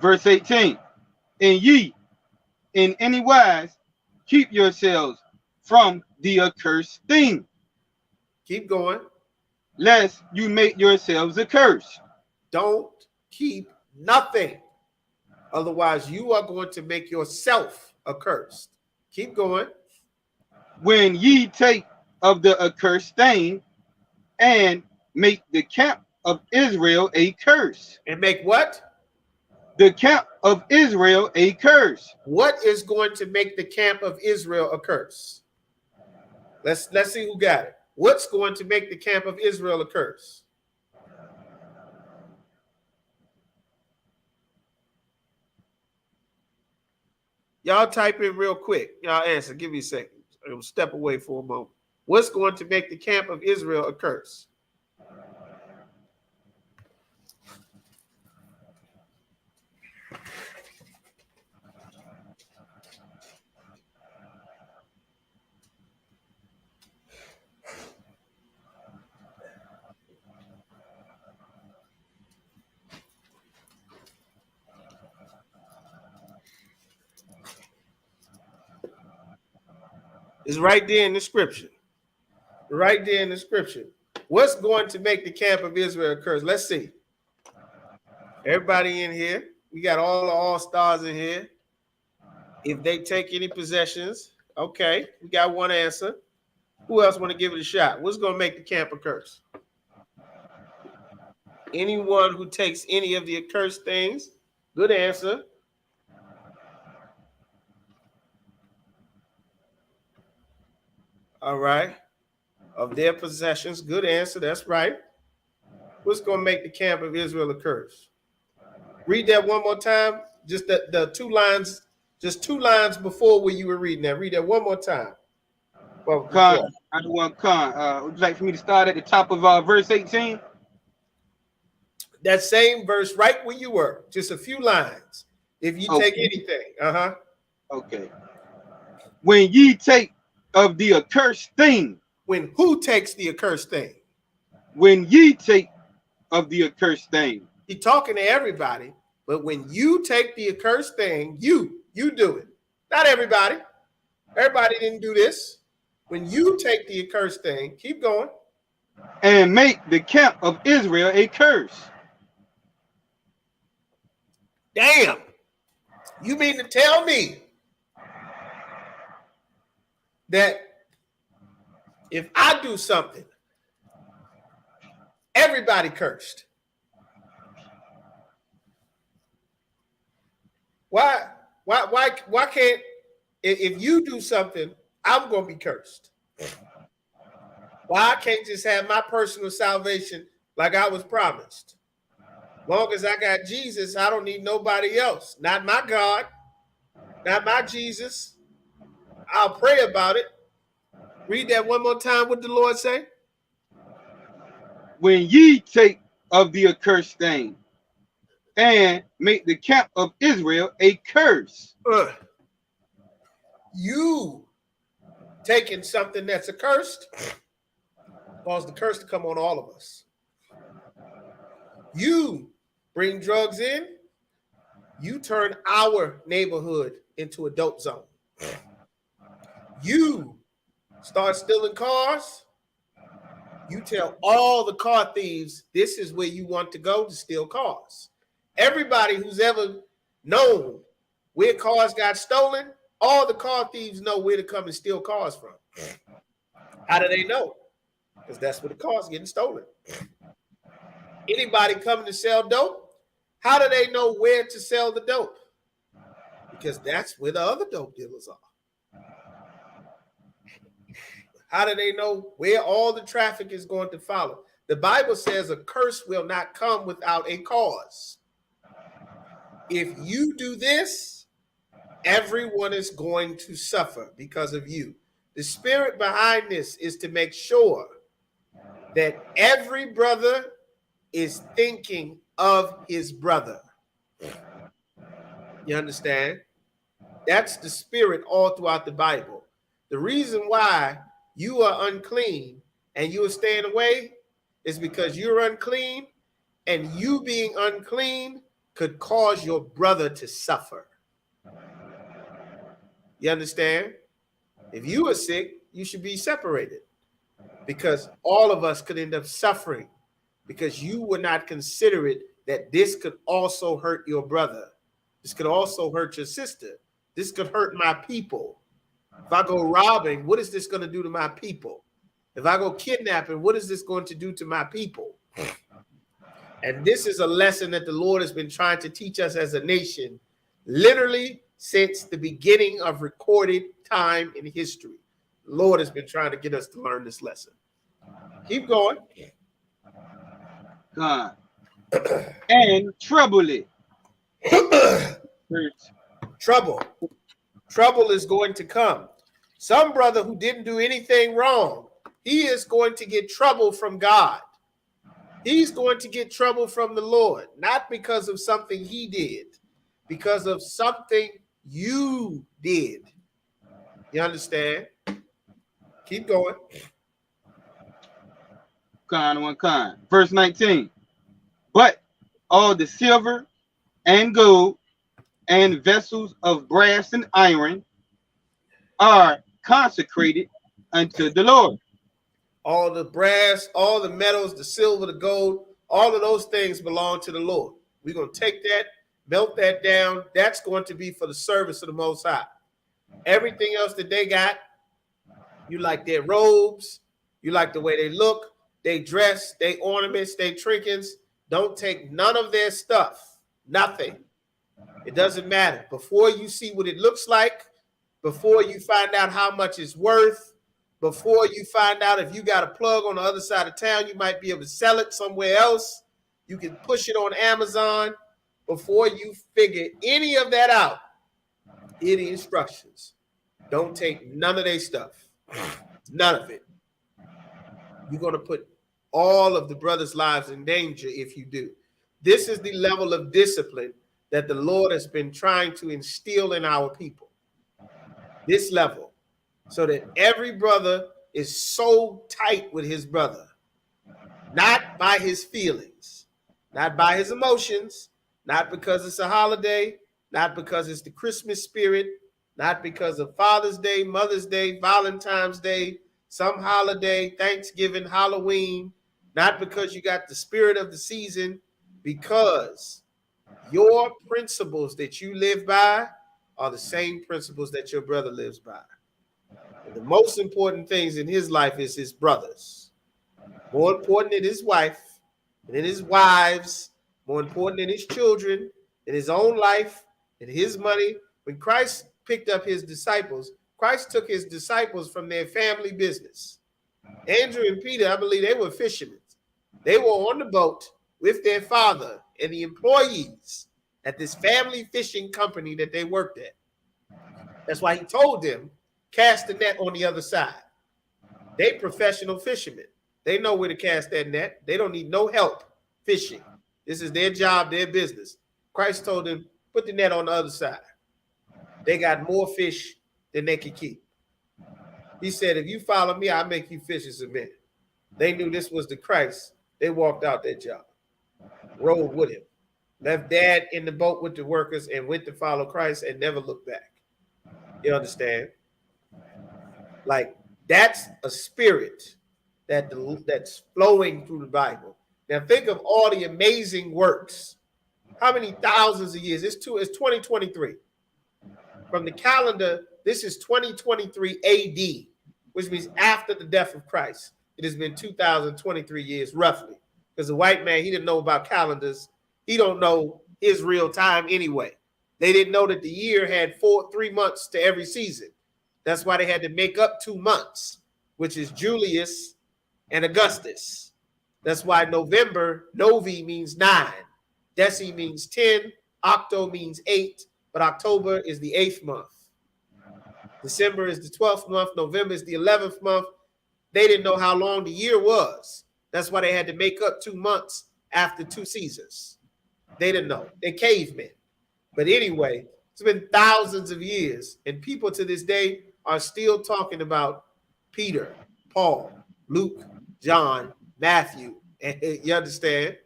Verse 18. And ye, in any wise, keep yourselves from the accursed thing. Keep going. Lest you make yourselves accursed. Don't keep nothing. Otherwise, you are going to make yourself accursed. Keep going. When ye take of the accursed thing and make the camp of Israel a curse. And make what? The camp of Israel a curse. What is going to make the camp of Israel a curse? Let's see who got it. What's going to make the camp of Israel a curse? Y'all type in real quick. Y'all answer. Give me a second. I'm step away for a moment. What's going to make the camp of Israel a curse? It's right there in the scripture. Right there in the scripture. What's going to make the camp of Israel a curse? Let's see. Everybody in here. We got all the all-stars in here. If they take any possessions. Okay. We got one answer. Who else want to give it a shot? What's going to make the camp a curse? Anyone who takes any of the accursed things. Good answer. All right. Of their possessions. Good answer. That's right. What's going to make the camp of Israel a curse? Read that one more time. Just the 2 lines, just 2 lines before where you were reading that. Read that one more time. Well, Khan, before. I don't want Khan. Would you like for me to start at the top of verse 18? That same verse right where you were, just a few lines. If you take anything. Okay. When ye take of the accursed thing. When who takes the accursed thing? When ye take of the accursed thing. He's talking to everybody, but when you take the accursed thing, you do it. Not everybody. Everybody didn't do this. When you take the accursed thing, keep going. And make the camp of Israel a curse. Damn. You mean to tell me that if I do something, everybody cursed? Why can't, if you do something, I'm going to be cursed? Why I can't just have my personal salvation like I was promised? Long as I got Jesus, I don't need nobody else. Not my God, not my Jesus. I'll pray about it. Read that one more time. What the Lord say? When ye take of the accursed thing and make the camp of Israel a curse. You taking something that's accursed cause the curse to come on all of us. You bring drugs in, you turn our neighborhood into a dope zone. You start stealing cars, you tell all the car thieves this is where you want to go to steal cars. Everybody who's ever known where cars got stolen, all the car thieves know where to come and steal cars from. How do they know? Because that's where the car's getting stolen. Anybody coming to sell dope, how do they know where to sell the dope? Because that's where the other dope dealers are. How do they know where all the traffic is going to follow? The Bible says a curse will not come without a cause. If you do this, everyone is going to suffer because of you. The spirit behind this is to make sure that every brother is thinking of his brother. You understand? That's the spirit all throughout the Bible. The reason why you are unclean and you are staying away is because you're unclean, and you being unclean could cause your brother to suffer. You understand? If you are sick, you should be separated, because all of us could end up suffering because you were not considerate that this could also hurt your brother. This could also hurt your sister. This could hurt my people. If I go robbing, what is this going to do to my people? If I go kidnapping, what is this going to do to my people? And this is a lesson that the Lord has been trying to teach us as a nation, literally since the beginning of recorded time in history. The Lord has been trying to get us to learn this lesson. Keep going. God. And trouble it. Trouble is going to come. Some brother who didn't do anything wrong, he is going to get trouble from God. He's going to get trouble from the Lord, not because of something he did, because of something you did. You understand? Keep going. Verse 19. But all the silver and gold and vessels of brass and iron are consecrated unto the Lord. All the brass, all the metals, the silver, the gold, all of those things belong to the Lord. We're going to take that, melt that down. That's going to be for the service of the Most High. Everything else that they got, you like their robes, you like the way they look, they dress, they ornaments, they trinkets. Don't take none of their stuff. Nothing. It doesn't matter. Before you see what it looks like, before you find out how much it's worth, before you find out if you got a plug on the other side of town, you might be able to sell it somewhere else. You can push it on Amazon. Before you figure any of that out, any instructions, don't take none of their stuff. None of it. You're going to put all of the brothers' lives in danger if you do. This is the level of discipline that the Lord has been trying to instill in our people. This level, so that every brother is so tight with his brother, not by his feelings, not by his emotions, not because it's a holiday, not because it's the Christmas spirit, not because of Father's Day, Mother's Day, Valentine's Day, some holiday, Thanksgiving, Halloween, not because you got the spirit of the season, because your principles that you live by are the same principles that your brother lives by. And the most important things in his life is his brothers. More important than his wife, than his wives, more important than his children, than his own life, and his money. When Christ picked up his disciples, Christ took his disciples from their family business. Andrew and Peter, I believe they were fishermen. They were on the boat with their father and the employees at this family fishing company that they worked at. That's why he told them, cast the net on the other side. They professional fishermen. They know where to cast that net. They don't need no help fishing. This is their job, their business. Christ told them, put the net on the other side. They got more fish than they could keep. He said, if you follow me, I'll make you fishers of men. They knew this was the Christ. They walked out their job, rode with him, left dad in the boat with the workers and went to follow Christ and never looked back. You understand? Like, that's a spirit that's flowing through the Bible. Now think of all the amazing works. How many thousands of years? It's 2023. From the calendar, this is 2023 AD, which means after the death of Christ. It has been 2023 years, roughly. Because the white man, he didn't know about calendars. He don't know his real time anyway. They didn't know that the year had 3 months to every season. That's why they had to make up 2 months, which is Julius and Augustus. That's why November, Novi means 9. Deci means 10. Octo means 8. But October is the 8th month. December is the 12th month. November is the 11th month. They didn't know how long the year was. That's why they had to make up 2 months after 2 seasons. They didn't know. They're cavemen. But anyway, it's been thousands of years, and people to this day are still talking about Peter, Paul, Luke, John, Matthew. And you understand?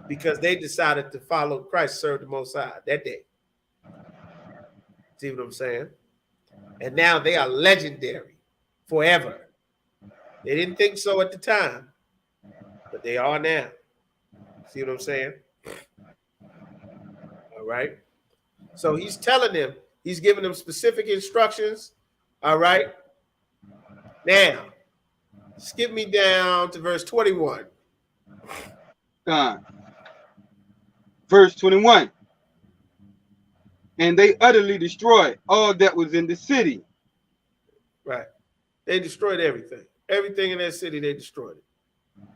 Because they decided to follow Christ, serve the Most High that day. See what I'm saying? And now they are legendary forever. They didn't think so at the time, but they are now. See what I'm saying? All right. So he's telling them, he's giving them specific instructions. All right. Now, skip me down to verse 21. Verse 21. And they utterly destroyed all that was in the city. Right. They destroyed everything. Everything in that city, they destroyed it.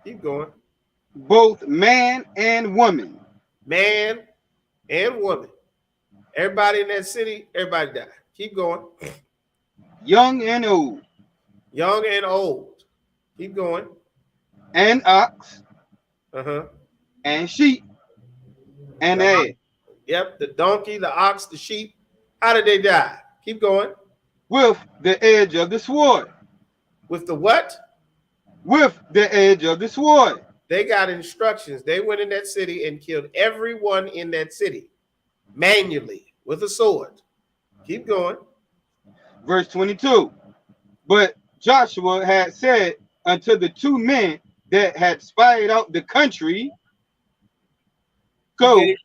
Keep going. Both man and woman. Man and woman. Everybody in that city, everybody died. Keep going. Young and old. Young and old. Keep going. And ox. Uh-huh. And sheep. And ass. Yep, the donkey, the ox, the sheep. How did they die? Keep going. With the edge of the sword. With the what? With the edge of the sword. They got instructions. They went in that city and killed everyone in that city manually with a sword. Keep going. Verse 22. But Joshua had said unto the 2 men that had spied out the country, go. Yeah.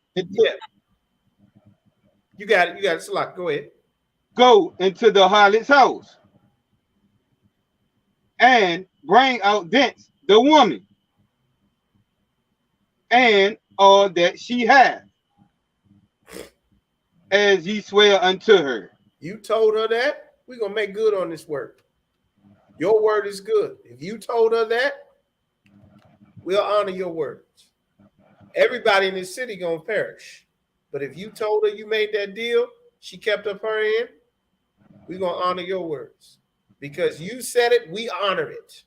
You got it. You got it. Salak, go ahead. Go into the harlot's house and bring out thence the woman and all that she hath, as ye swear unto her. You told her that? We're going to make good on this work. Your word is good. If you told her that, we'll honor your words. Everybody in this city gonna perish. But if you told her you made that deal, she kept up her end, we're gonna honor your words. Because you said it, we honor it.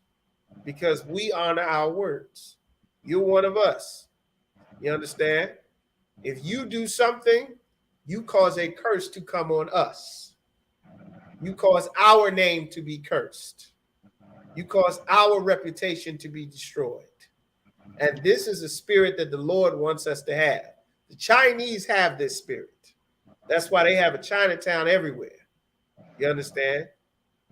Because we honor our words. You're one of us. You understand? If you do something, you cause a curse to come on us. You cause our name to be cursed. You cause our reputation to be destroyed. And this is a spirit that the Lord wants us to have. The Chinese have this spirit. That's why they have a Chinatown everywhere. You understand?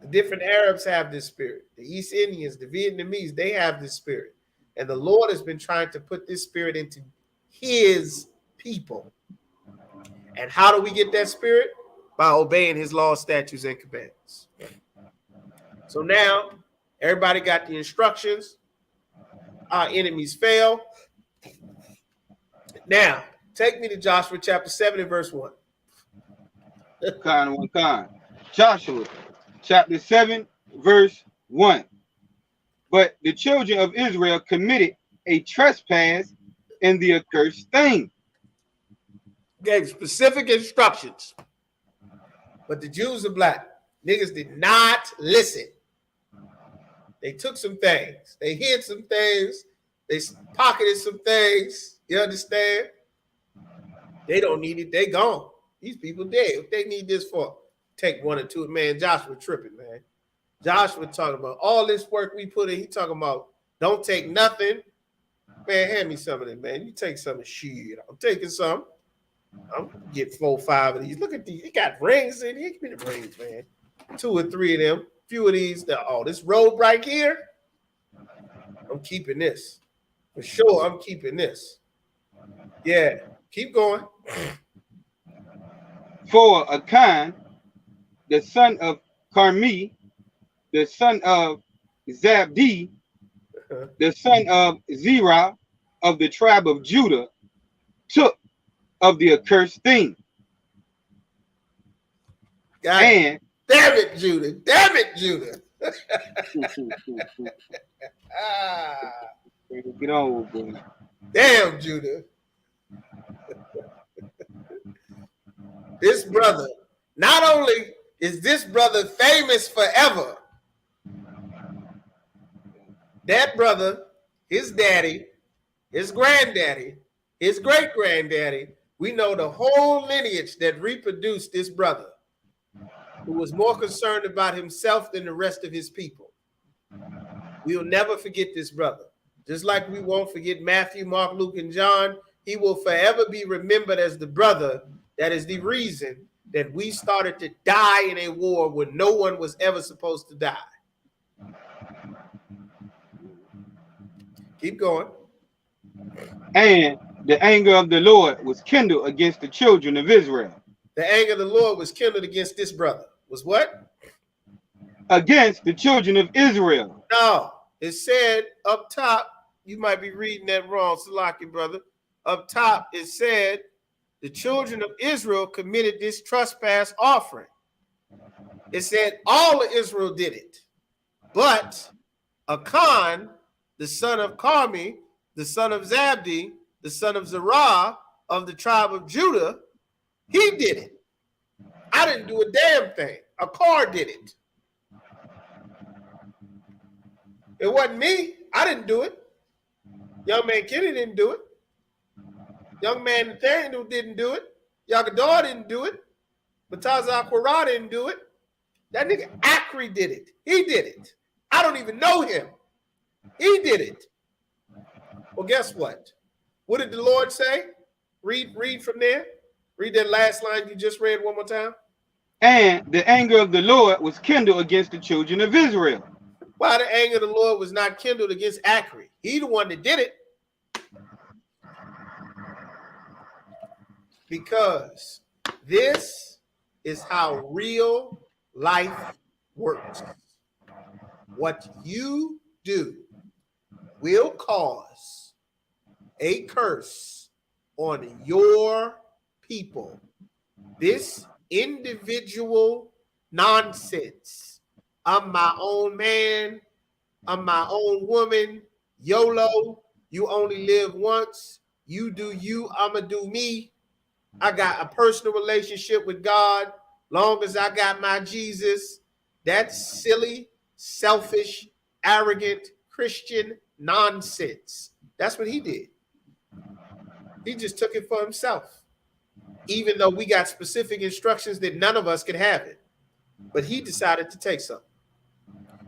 The different Arabs have this spirit. The East Indians, the Vietnamese, they have this spirit. And the Lord has been trying to put this spirit into his people. And how do we get that spirit? By obeying his laws, statutes, and commandments. So now, everybody got the instructions. Our enemies fail. Now, take me to Joshua chapter 7 and verse 1. Joshua chapter 7, verse 1. But the children of Israel committed a trespass in the accursed thing. Gave specific instructions. But the Jews are black. Niggas did not listen. They took some things. They hid some things. They pocketed some things. You understand? They don't need it. They gone. These people dead. What they need this for? Take one or two. Man, Joshua tripping, man. Joshua talking about all this work we put in. He talking about don't take nothing. Man, hand me some of it, man. You take some of shit. I'm taking some. I'm gonna get 4 or 5 of these. Look at these. He got rings in here. Give me the rings, man. 2 or 3 of them. Few of these. Oh, this robe right here. I'm keeping this. For sure, I'm keeping this. Yeah. Keep going. For Achan, the son of Carmi, the son of Zabdi, the son of Zerah, of the tribe of Judah, took of the accursed thing. And damn it, Judah. Damn it, Judah. Get on, boy. Damn, Judah. This brother, not only is this brother famous forever, that brother, his daddy, his granddaddy, his great-granddaddy, we know the whole lineage that reproduced this brother, who was more concerned about himself than the rest of his people. We'll never forget this brother. Just like we won't forget Matthew, Mark, Luke, and John, he will forever be remembered as the brother that is the reason that we started to die in a war where no one was ever supposed to die. Keep going. And the anger of the Lord was kindled against the children of Israel. The anger of the Lord was kindled against this brother. Was what? Against the children of Israel. No, it said up top, you might be reading that wrong, Salaki, brother. Up top, it said the children of Israel committed this trespass offering. It said all of Israel did it. But Achan, the son of Carmi, the son of Zabdi, the son of Zerah of the tribe of Judah, he did it. I didn't do a damn thing. Achan did it. It wasn't me. I didn't do it. Young man Kenny didn't do it. Young man Nathaniel didn't do it. Yagadar didn't do it. Batazar Quara didn't do it. That nigga Akri did it. He did it. I don't even know him. He did it. Well, guess what? What did the Lord say? Read from there. Read that last line you just read one more time. And the anger of the Lord was kindled against the children of Israel. Why the anger of the Lord was not kindled against Akri? He the one that did it. Because this is how real life works. What you do will cause a curse on your people. This individual nonsense I'm my own man. I'm my own woman. YOLO. You only live once. You do you. I'ma do me. I got a personal relationship with God. Long as I got my Jesus. That's silly, selfish, arrogant Christian nonsense. That's what he did. He just took it for himself, even though we got specific instructions that none of us could have it. But he decided to take something.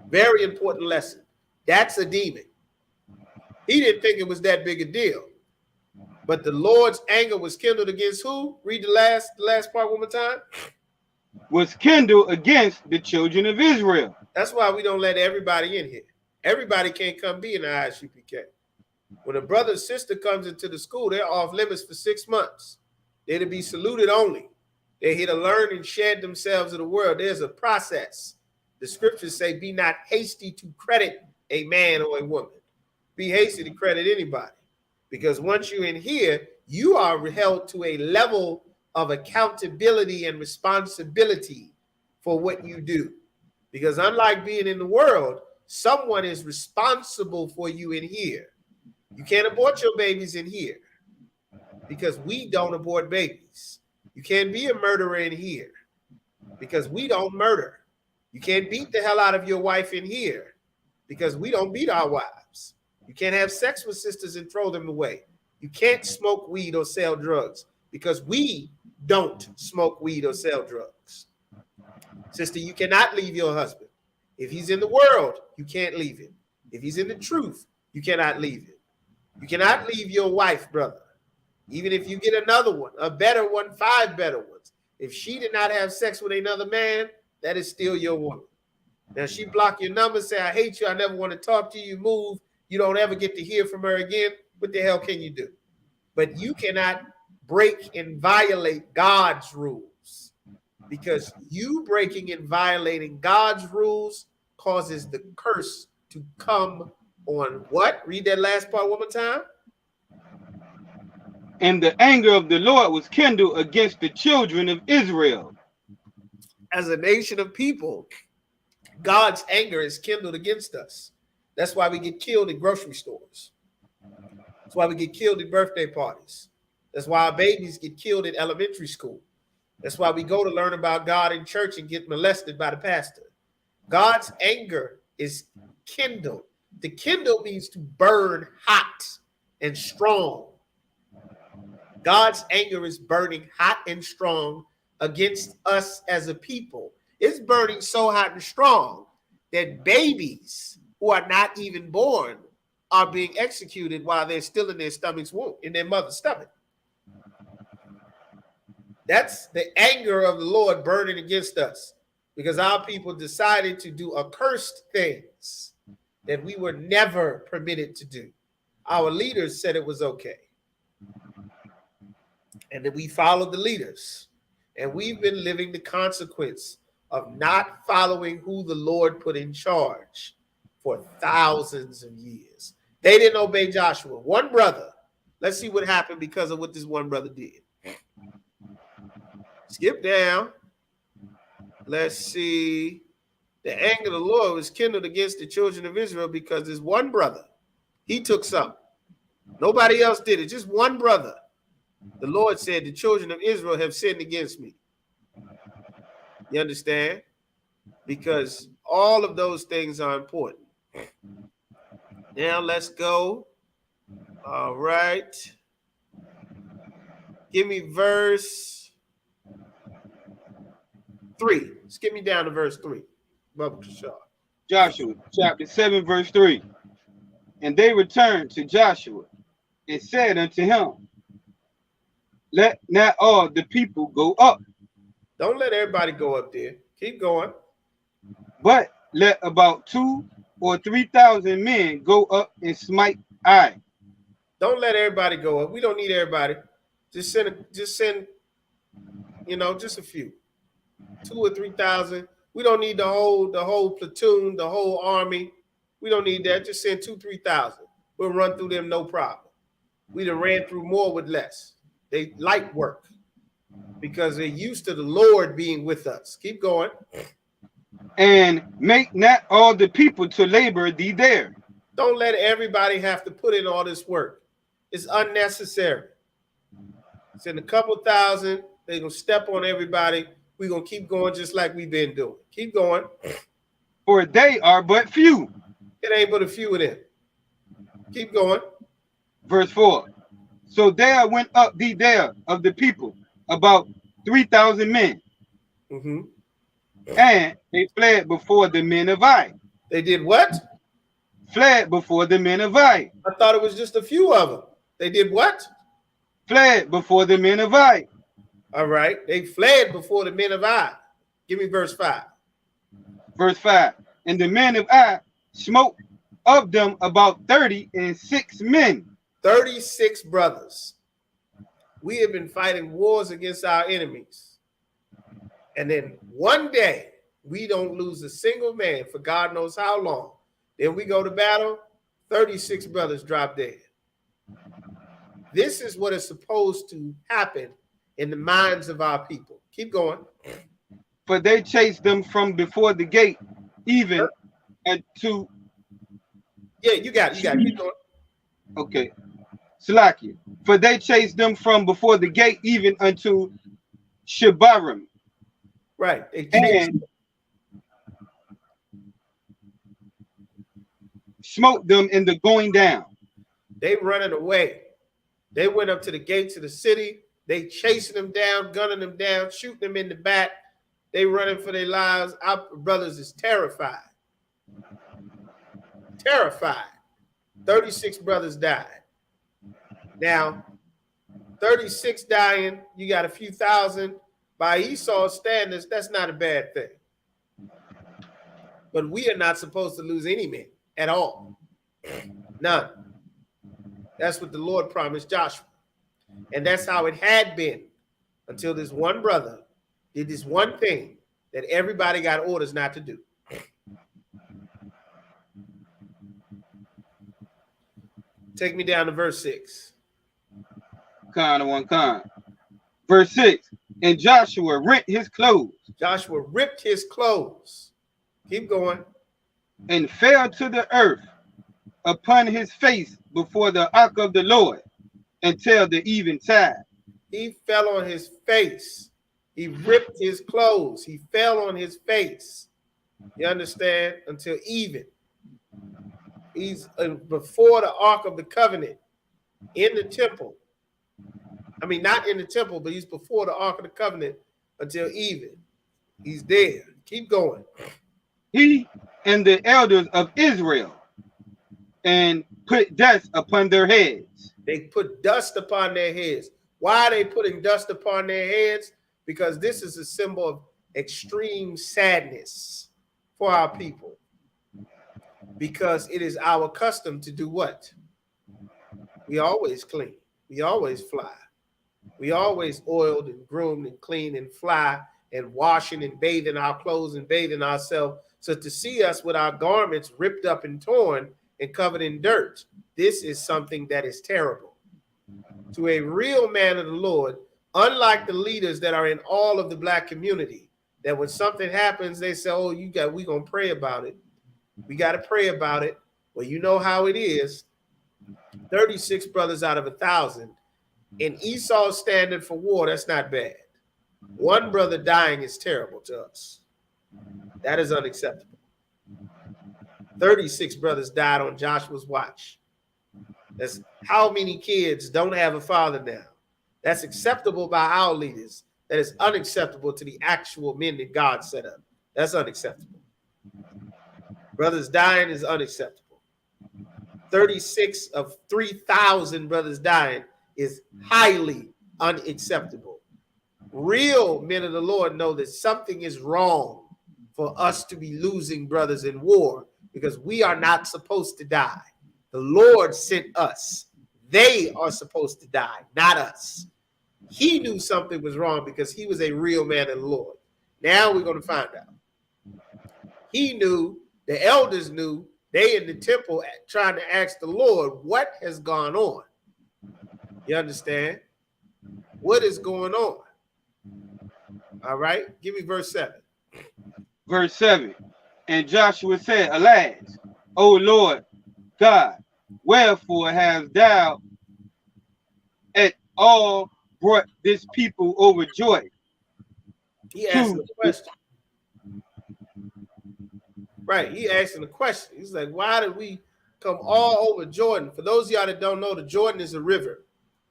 Very important lesson. That's a demon. He didn't think it was that big a deal. But the Lord's anger was kindled against who? Read the last part one more time. Was kindled against the children of Israel. That's why we don't let everybody in here. Everybody can't come be in the ISUPK. When a brother or sister comes into the school, they're off limits for 6 months. They're to be saluted only. They're here to learn and shed themselves of the world. There's a process. The scriptures say, be not hasty to credit a man or a woman. Be hasty to credit anybody. Because once you're in here, you are held to a level of accountability and responsibility for what you do. Because unlike being in the world, someone is responsible for you in here. You can't abort your babies in here because we don't abort babies. You can't be a murderer in here because we don't murder. You can't beat the hell out of your wife in here because we don't beat our wives. You can't have sex with sisters and throw them away. You can't smoke weed or sell drugs because we don't smoke weed or sell drugs. Sister, you cannot leave your husband. If he's in the world, you can't leave him. If he's in the truth, you cannot leave him. You cannot leave your wife, brother. Even if you get another one, a better one, 5 better ones. If she did not have sex with another man, that is still your woman. Now, she block your number, say, I hate you, I never want to talk to you, move. You don't ever get to hear from her again. What the hell can you do? But you cannot break and violate God's rules because you breaking and violating God's rules causes the curse to come on what? Read that last part one more time. And the anger of the Lord was kindled against the children of Israel. As a nation of people, God's anger is kindled against us. That's why we get killed in grocery stores. That's why we get killed at birthday parties. That's why our babies get killed in elementary school. That's why we go to learn about God in church and get molested by the pastor. God's anger is kindled. To kindle means to burn hot and strong. God's anger is burning hot and strong against us as a people. It's burning so hot and strong that babies who are not even born are being executed while they're still in their stomach's womb, in their mother's stomach. That's the anger of the Lord burning against us because our people decided to do accursed things that we were never permitted to do. Our leaders said it was okay. And that we followed the leaders. And we've been living the consequence of not following who the Lord put in charge for thousands of years. They didn't obey Joshua. One brother. Let's see what happened because of what this one brother did. Skip down. Let's see. The anger of the Lord was kindled against the children of Israel because there's one brother. He took something. Nobody else did it. Just one brother. The Lord said, the children of Israel have sinned against me. You understand? Because all of those things are important. Now let's go. All right. Give me verse 3. Skip me down to verse 3. Joshua chapter 7 verse 3. And they returned to Joshua and said unto him, let not all the people go up. Don't let everybody go up there. Keep going. But let about 2,000 or 3,000 men go up and smite Ai. Don't let everybody go up. We don't need everybody. Just send, just a few. 2,000 or 3,000. We don't need the whole platoon, the whole army. We don't need that. Just send 2,000, 3,000. We'll run through them, no problem. We done ran through more with less. They light work because they're used to the Lord being with us. Keep going. and make not all the people to labor thee there. Don't let everybody have to put in all this work. It's unnecessary. Send a couple thousand. They're going to step on everybody. We're going to keep going just like we've been doing. Keep going. For they are but few. It ain't but a few of them. Keep going. Verse 4. So there went up thee there of the people about 3,000 men. Mm-hmm. And they fled before the men of Ai. They did what? Fled before the men of Ai. I thought it was just a few of them. They did what? Fled before the men of Ai. All right. They fled before the men of Ai. Give me verse 5. Verse 5. And the men of Ai smote of them about 36 men. 36 brothers. We have been fighting wars against our enemies. And then one day, we don't lose a single man for God knows how long. Then we go to battle, 36 brothers drop dead. This is what is supposed to happen in the minds of our people. Keep going. For they chased them from before the gate, even unto. Yeah, you got it. Keep going. Okay. Salakia. For they chased them from before the gate, even unto Shebarim. Right. They chased and smote them in the going down. They running away. They went up to the gates of the city. They chasing them down, gunning them down, shooting them in the back. They running for their lives. Our brothers is terrified. Terrified. 36 brothers died. Now, 36 dying, you got a few thousand. By Esau's standards, that's not a bad thing. But we are not supposed to lose any men at all. None. That's what the Lord promised Joshua. And that's how it had been until this one brother did this one thing that everybody got orders not to do. Take me down to verse 6. Verse 6. And Joshua rent his clothes. Joshua ripped his clothes. Keep going. And fell to the earth upon his face before the ark of the Lord until the eventide. He fell on his face. He ripped his clothes. He fell on his face. You understand? Until even. He's before the ark of the covenant in the temple. I mean, not in the temple, but he's before the ark of the covenant until even. He's there. Keep going. He and the elders of Israel, and put dust upon their heads. They put dust upon their heads. Why are they putting dust upon their heads? Because this is a symbol of extreme sadness for our people. Because it is our custom to do what? We always clean. We always fly. We always oiled and groomed and clean and fly and washing and bathing our clothes and bathing ourselves. So to see us with our garments ripped up and torn and covered in dirt, this is something that is terrible. To a real man of the Lord, unlike the leaders that are in all of the black community, that when something happens, they say, oh, we're going to pray about it. We got to pray about it. Well, you know how it is. 36 brothers out of 1,000. In Esau's standard for war, that's not bad. One brother dying is terrible to us. That is unacceptable. 36 brothers died on Joshua's watch. That's how many kids don't have a father now. That's acceptable by our leaders. That is unacceptable to the actual men that God set up. That's unacceptable. Brothers dying is unacceptable. 36 of 3,000 brothers dying is highly unacceptable. Real men of the Lord know that something is wrong for us to be losing brothers in war because we are not supposed to die. The Lord sent us. They are supposed to die, not us. He knew something was wrong because he was a real man of the Lord. Now we're going to find out. He knew, the elders knew, they in the temple trying to ask the Lord, what has gone on? You understand? What is going on? All right. Give me verse 7. Verse 7. And Joshua said, Alas, O Lord God, wherefore hast thou at all brought this people over Jordan He asking to a question. Right. He asking a question. He's like, why did we come all over Jordan? For those of y'all that don't know, the Jordan is a river.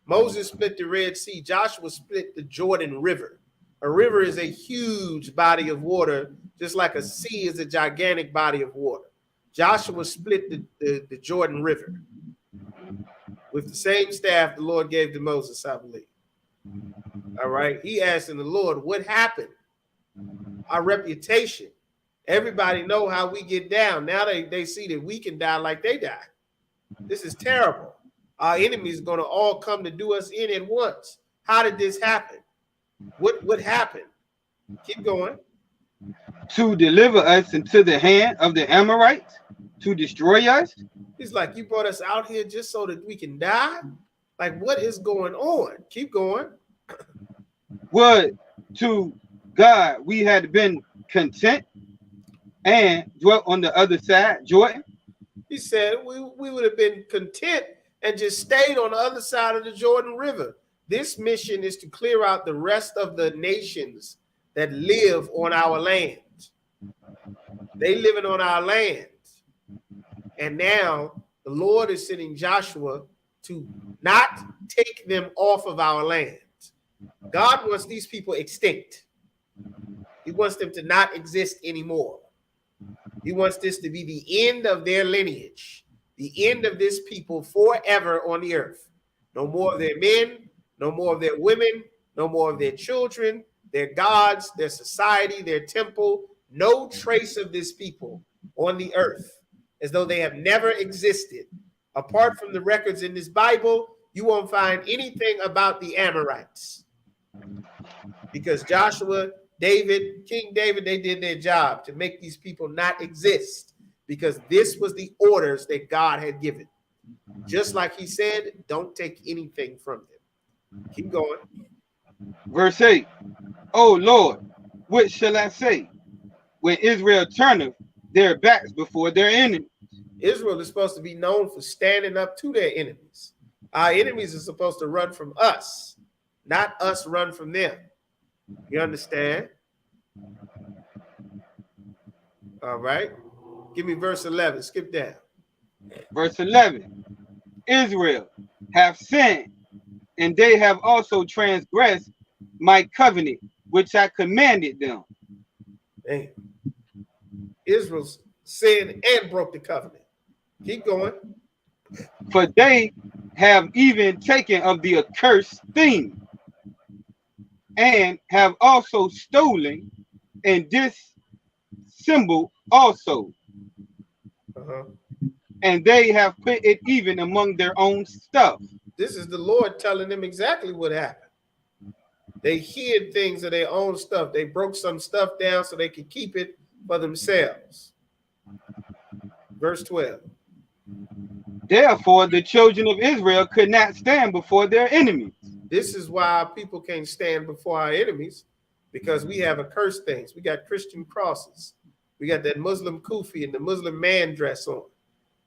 Moses split the Red Sea. Joshua split the Jordan River. A river is a huge body of water, just like a sea is a gigantic body of water. Joshua split the Jordan River with the same staff the Lord gave to Moses, I believe. All right. He asking the Lord, what happened? Our reputation. Everybody know how we get down. Now they see that we can die like they die. This is terrible. Our enemies are going to all come to do us in at once. How did this happen? What happened? Keep going. to deliver us into the hand of the Amorites, to destroy us. He's like, you brought us out here just so that we can die? Like, what is going on? Keep going. Would to God we had been content and dwelt on the other side, Jordan. He said we would have been content and just stayed on the other side of the Jordan River. This mission is to clear out the rest of the nations that live on our land. They living on our land. And now the Lord is sending Joshua to not take them off of our land. God wants these people extinct. He wants them to not exist anymore. He wants this to be the end of their lineage, the end of this people forever on the earth. No more of their men, no more of their women, no more of their children, their gods, their society, their temple. No trace of this people on the earth, as though they have never existed. Apart from the records in this Bible, you won't find anything about the Amorites. Because Joshua, David, King David, they did their job to make these people not exist, because this was the orders that God had given. Just like he said, don't take anything from them. Keep going. Verse 8. O Lord, what shall I say when Israel turneth their backs before their enemies? Israel is supposed to be known for standing up to their enemies. Our enemies are supposed to run from us, not us run from them. You understand? All right. Give me verse 11. Skip down. Verse 11. Israel have sinned, and they have also transgressed my covenant, which I commanded them. Dang. Israel sinned and broke the covenant. Keep going. For they have even taken of the accursed thing, and have also stolen, and this symbol also. And they have put it even among their own stuff. This is the Lord telling them exactly what happened. They hid things of their own stuff. They broke some stuff down so they could keep it for themselves. Verse 12. Therefore, the children of Israel could not stand before their enemies. This is why people can't stand before our enemies, because we have accursed things. We got Christian crosses. We got that Muslim kufi and the Muslim man dress on.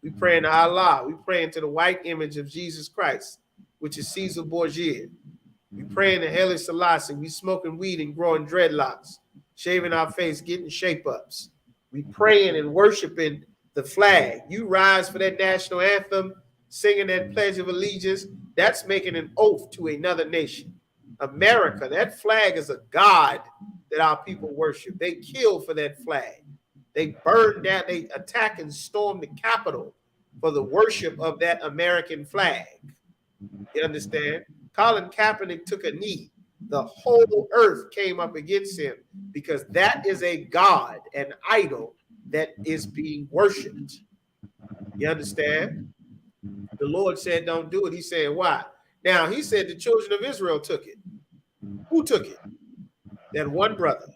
We praying to Allah. We praying to the white image of Jesus Christ, which is Caesar Borgia. We praying to Haile Selassie. We smoking weed and growing dreadlocks, shaving our face, getting shape-ups. We praying and worshiping the flag. You rise for that national anthem, singing that Pledge of Allegiance. That's making an oath to another nation. America, that flag is a god that our people worship. They kill for that flag. They burn down, they attack and storm the Capitol for the worship of that American flag. You understand? Colin Kaepernick took a knee. The whole earth came up against him because that is a god, an idol that is being worshipped. You understand? The Lord said, don't do it. He said, why? Now, he said the children of Israel took it. Who took it? That one brother.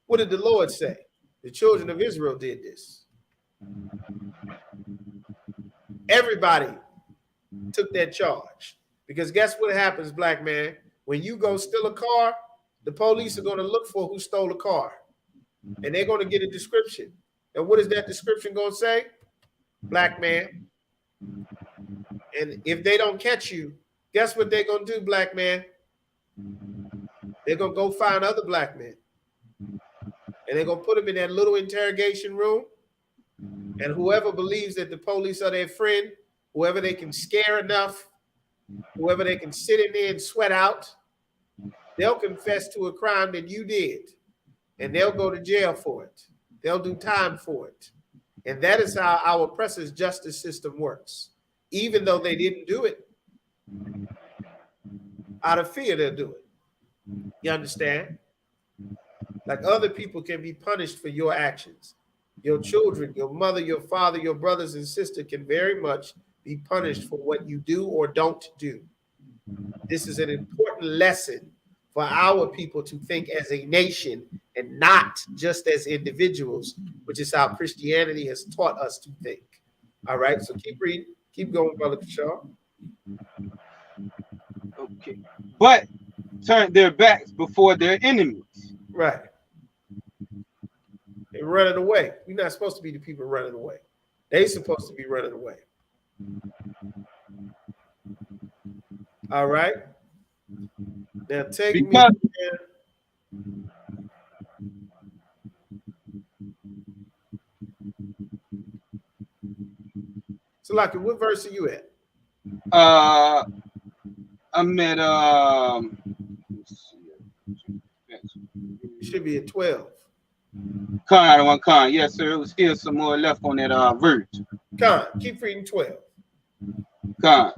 What did the Lord say? The children of Israel did this. Everybody took that charge. Because guess what happens, black man? When you go steal a car, the police are going to look for who stole the car. and they're going to get a description. And what is that description going to say? Black man. And if they don't catch you, guess what they're going to do, black man? They're going to go find other black men. And they're going to put them in that little interrogation room. And whoever believes that the police are their friend, whoever they can scare enough, whoever they can sit in there and sweat out, they'll confess to a crime that you did. And they'll go to jail for it. They'll do time for it. And that is how our oppressor's justice system works. Even though they didn't do it, out of fear, they'll do it. You understand? Like other people can be punished for your actions. Your children, your mother, your father, your brothers and sisters can very much be punished for what you do or don't do. This is an important lesson for our people to think as a nation and not just as individuals, which is how Christianity has taught us to think. All right, so keep reading. Keep going, Brother Kishar. Okay. But turn their backs before their enemies. Right. They're running away. We're not supposed to be the people running away. They're supposed to be running away. All right. Now take me. So, like, what verse are you at? I'm at You should be at 12. Con. Yes, sir. It was still some more left on that verse. Con, keep reading 12. Con.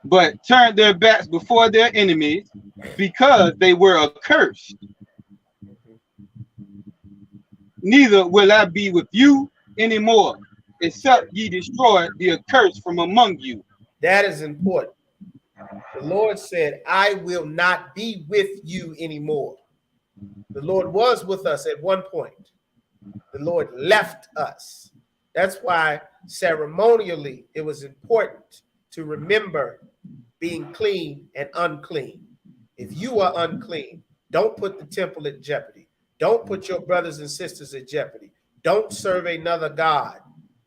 But turn their backs before their enemies, because they were accursed. Neither will I be with you anymore, except ye destroy the accursed from among you. That is important. The Lord said, I will not be with you anymore. The Lord was with us at one point. The Lord left us. That's why ceremonially it was important to remember being clean and unclean. If you are unclean, don't put the temple at jeopardy. Don't put your brothers and sisters at jeopardy. Don't serve another god.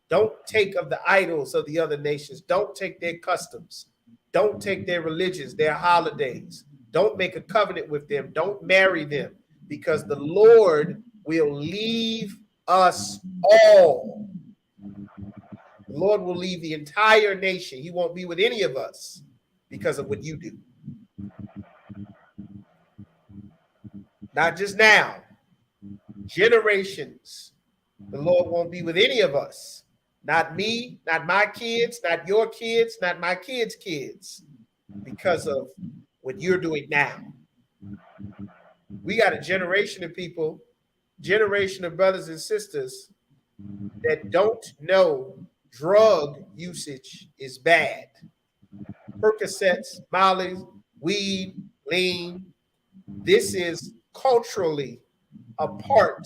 Don't take of the idols of the other nations. Don't take their customs. Don't take their religions, their holidays. Don't make a covenant with them. Don't marry them, because the Lord will leave us all. The Lord will leave the entire nation. He won't be with any of us because of what you do. Not just now, generations. The Lord won't be with any of us. Not me, not my kids, not your kids, not my kids' kids, because of what you're doing now. We got a generation of people, generation of brothers and sisters that don't know drug usage is bad. Percocets, Molly, weed, lean. This is culturally a part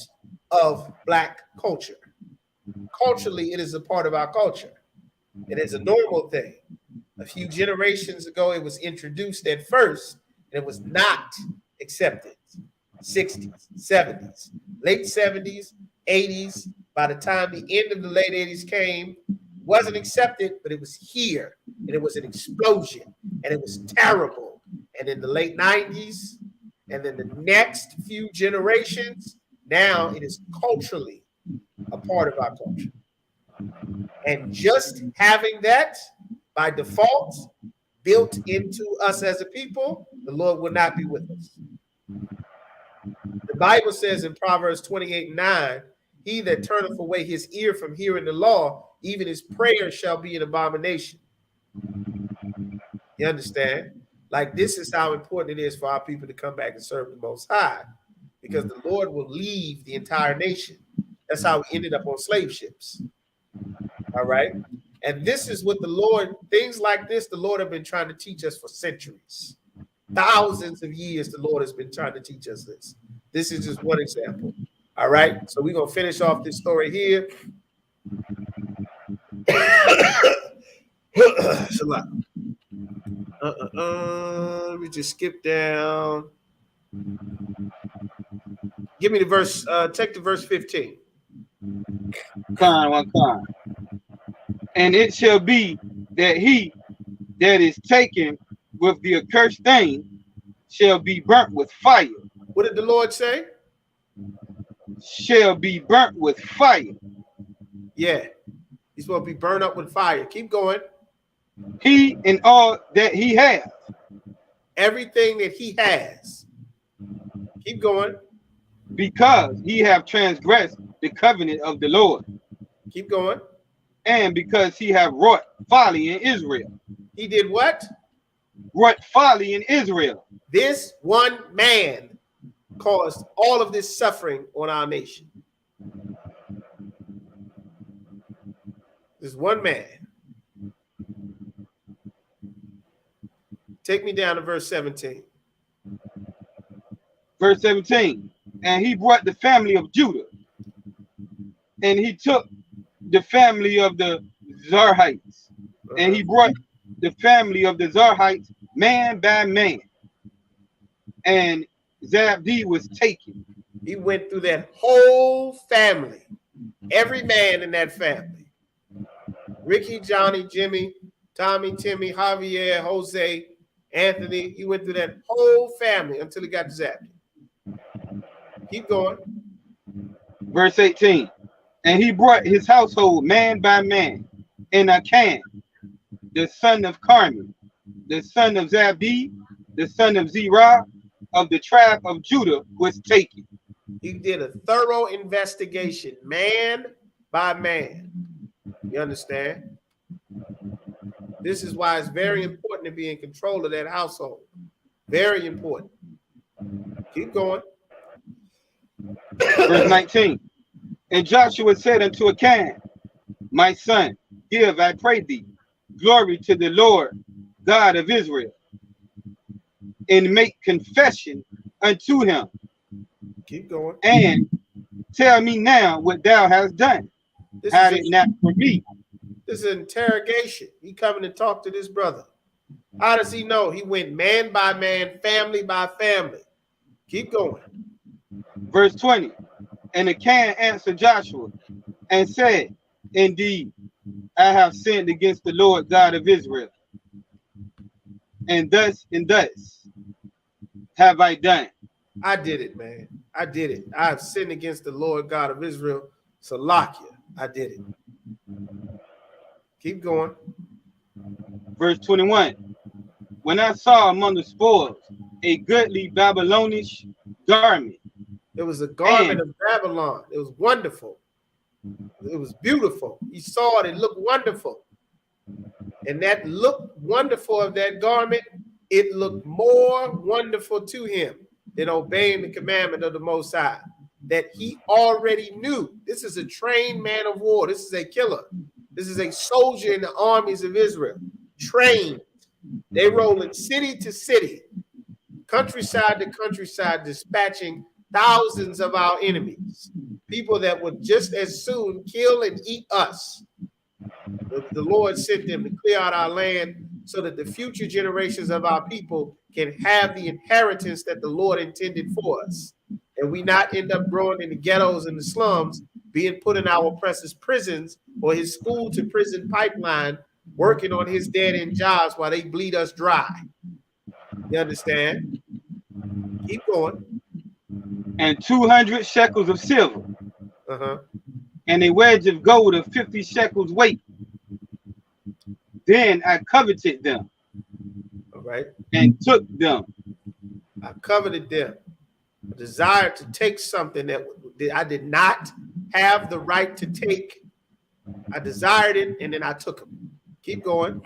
of Black culture. Culturally, it is a part of our culture. It is a normal thing. A few generations ago, it was introduced at first, and it was not accepted. 60s, 70s, late 70s, 80s. By the time the end of the late 80s came, it wasn't accepted, but it was here, and it was an explosion, and it was terrible. And in the late 90s, and then the next few generations, now it is culturally a part of our culture. And just having that by default built into us as a people, the Lord will not be with us. The Bible says in Proverbs 28:9, he that turneth away his ear from hearing the law, even his prayer shall be an abomination. You understand? Like, this is how important it is for our people to come back and serve the Most High, because the Lord will leave the entire nation. That's how we ended up on slave ships. All right. And this is what the Lord, things like this, the Lord have been trying to teach us for centuries. Thousands of years, the Lord has been trying to teach us this. This is just one example. All right. So we're going to finish off this story here. Let me just skip down. Give me the verse. Take the verse 15. Con. And it shall be that he that is taken with the accursed thing shall be burnt with fire. What did the Lord say? Shall be burnt with fire. Yeah. He's supposed to be burned up with fire. Keep going. He and all that he has. Everything that he has. Keep going. Because he have transgressed the covenant of the Lord. Keep going. And because he have wrought folly in Israel. He did what? Wrought folly in Israel. This one man caused all of this suffering on our nation. This one man. Take me down to verse 17. Verse 17. And he brought the family of Judah. And he took the family of the Zarhites. And he brought the family of the Zarhites man by man. And Zabdi was taken. He went through that whole family. Every man in that family. Ricky, Johnny, Jimmy, Tommy, Timmy, Javier, Jose, Anthony. He went through that whole family until he got Zabdi. Keep going. Verse 18. And he brought his household man by man. And Achan, the son of Carmi, the son of Zabdi, the son of Zerah, of the tribe of Judah, was taken. He did a thorough investigation, man by man. You understand? This is why it's very important to be in control of that household. Very important. Keep going. Verse 19. And Joshua said unto Achan, my son, give, I pray thee, glory to the Lord God of Israel, and make confession unto him. Keep going. And tell me now what thou hast done. Had it not for me. This is an interrogation. He coming to talk to this brother. How does he know? He went man by man, family by family. Keep going. Verse 20. And Achan answered Joshua and said, indeed, I have sinned against the Lord God of Israel. And thus have I done. I did it, man. I did it. I have sinned against the Lord God of Israel. Salakia. I did it. Keep going. Verse 21. When I saw among the spoils a goodly Babylonish garment. It was a garment of Babylon. It was wonderful. It was beautiful. He saw it. It looked wonderful. And that look wonderful of that garment, it looked more wonderful to him than obeying the commandment of the Most High. That he already knew. This is a trained man of war. This is a killer. This is a soldier in the armies of Israel. Trained. They rolling city to city, countryside to countryside, dispatching thousands of our enemies. People that would just as soon kill and eat us. The Lord sent them to clear out our land so that the future generations of our people can have the inheritance that the Lord intended for us. And we not end up growing in the ghettos and the slums, being put in our oppressors' prisons or his school to prison pipeline, working on his dead-end jobs while they bleed us dry. You understand? Keep going. And 200 shekels of silver. And a wedge of gold of 50 shekels weight. Then I coveted them. All right. And took them. I coveted them. I desired to take something that I did not have the right to take. I desired it, and then I took them. Keep going.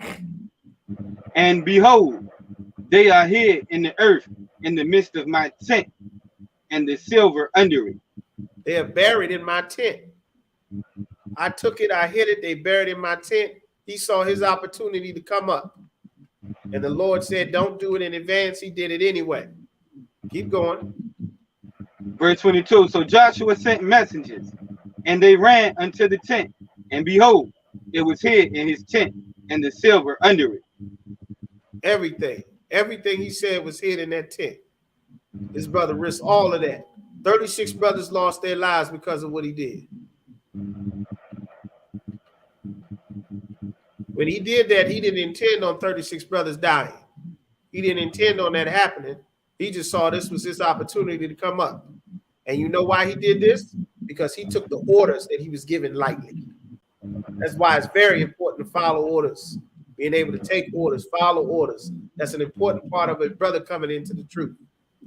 And behold, they are hid in the earth in the midst of my tent, and the silver under it. They are buried in my tent. I took it, I hid it, they buried in my tent. He saw his opportunity to come up. And the Lord said, don't do it in advance. He did it anyway. Keep going. Verse 22. So Joshua sent messengers, and they ran unto the tent, and behold, it was hid in his tent, and the silver under it. Everything he said was hid in that tent. His brother risked all of that. 36 brothers lost their lives because of what he did. When he did that, he didn't intend on 36 brothers dying. He didn't intend on that happening. He just saw this was his opportunity to come up. And you know why he did this? Because he took the orders that he was given lightly. That's why it's very important to follow orders. Being able to take orders, follow orders. That's an important part of a brother coming into the truth.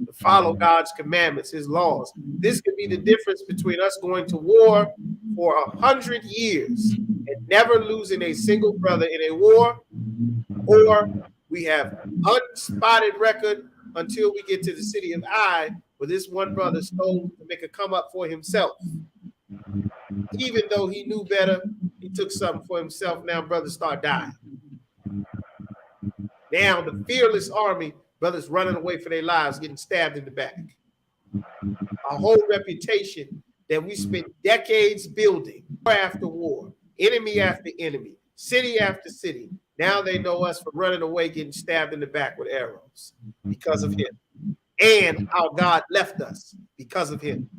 To follow God's commandments, his laws. This could be the difference between us going to war for 100 years and never losing a single brother in a war, or we have unspotted record until we get to the city of Ai, where this one brother stole to make a come up for himself. Even though he knew better, he took something for himself. Now brothers start dying. Now the fearless army, brothers running away for their lives, getting stabbed in the back. A whole reputation that we spent decades building, war after war, enemy after enemy, city after city. Now they know us for running away, getting stabbed in the back with arrows because of him. And how God left us because of him.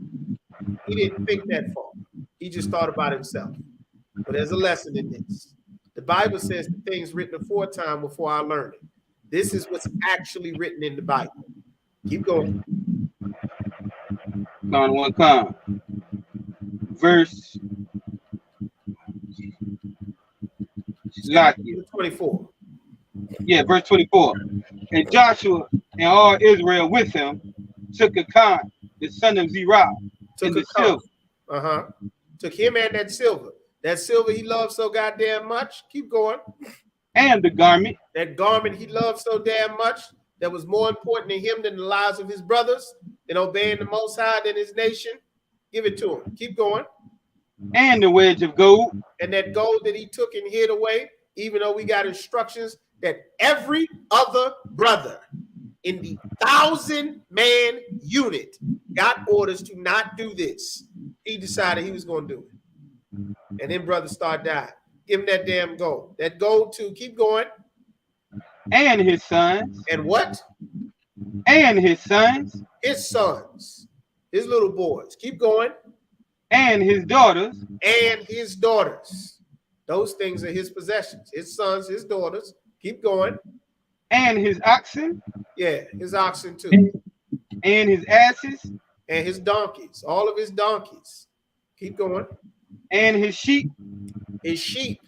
He didn't think that far. He just thought about himself. But there's a lesson in this. The Bible says the things written aforetime before our learning. This is what's actually written in the Bible. Keep going. Verse 24. Yeah, verse 24. And Joshua and all Israel with him took Achan, the son of Zerah, Took the silver. Took him and that silver. That silver he loved so goddamn much. Keep going. And the garment. That garment he loved so damn much that was more important to him than the lives of his brothers, than obeying the Most High, than his nation. Give it to him. Keep going. And the wedge of gold. And that gold that he took and hid away, even though we got instructions that every other brother in the 1,000-man unit got orders to not do this. He decided he was going to do it. And then brothers start dying. Give him that damn gold. That gold too. Keep going. And his sons. And what? And his sons. His sons. His little boys. Keep going. And his daughters. And his daughters. Those things are his possessions. His sons, his daughters. Keep going. And his oxen. Yeah, his oxen too. And his asses. And his donkeys. All of his donkeys. Keep going. And his sheep. His sheep.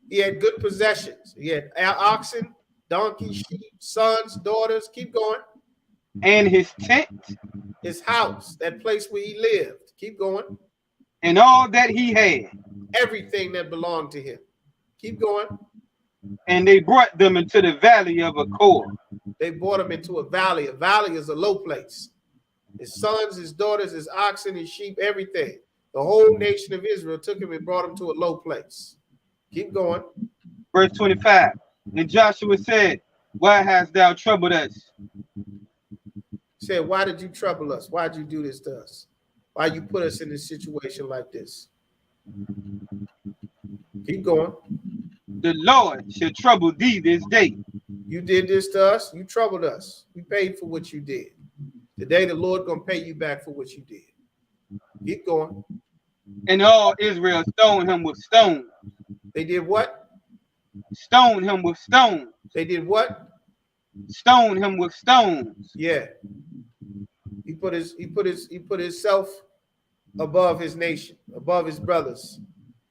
He had good possessions. He had oxen, donkeys, sheep, sons, daughters. Keep going. And his tent. His house, that place where he lived. Keep going. And all that he had. Everything that belonged to him. Keep going. And they brought them into the valley of Achor. They brought him into a valley. A valley is a low place. His sons, his daughters, his oxen, his sheep, everything. The whole nation of Israel took him and brought him to a low place. Keep going. Verse 25. And Joshua said, why hast thou troubled us? He said, why did you trouble us? Why did you do this to us? Why you put us in this situation like this? Keep going. The Lord shall trouble thee this day. You did this to us. You troubled us. We paid for what you did. Today the Lord gonna pay you back for what you did. Keep going. And all Israel stoned him with stones. They did what? Stoned him with stones. They did what? Stoned him with stones. Yeah. He put himself above his nation, above his brothers,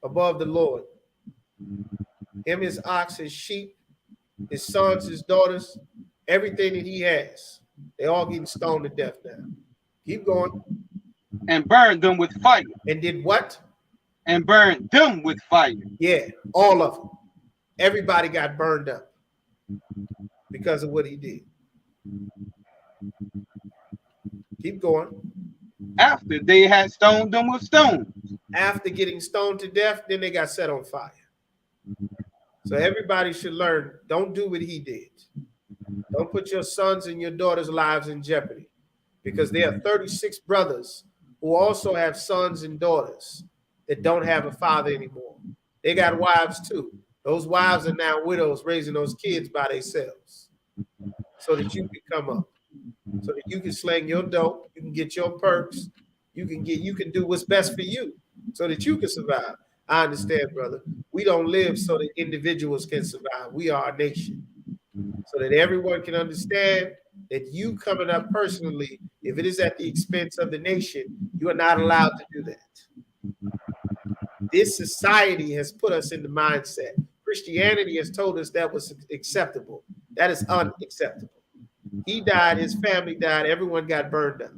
above the Lord. Him, his ox, his sheep, his sons, his daughters, everything that he has. They all getting stoned to death now. Keep going. And burned them with fire. And did what? And burned them with fire. Yeah, all of them. Everybody got burned up because of what he did. Keep going. After they had stoned them with stones. After getting stoned to death, then they got set on fire. So everybody should learn, don't do what he did. Don't put your sons and your daughters' lives in jeopardy, because there are 36 brothers who also have sons and daughters that don't have a father anymore. They got wives too. Those wives are now widows raising those kids by themselves so that you can come up. so that you can slang your dope, you can get your perks, you can do what's best for you so that you can survive. I understand, brother. We don't live so that individuals can survive. We are a nation. So that everyone can understand that you coming up personally, if it is at the expense of the nation, you are not allowed to do that. This society has put us in the mindset. Christianity has told us that was acceptable. That is unacceptable. He died, his family died, everyone got burned up.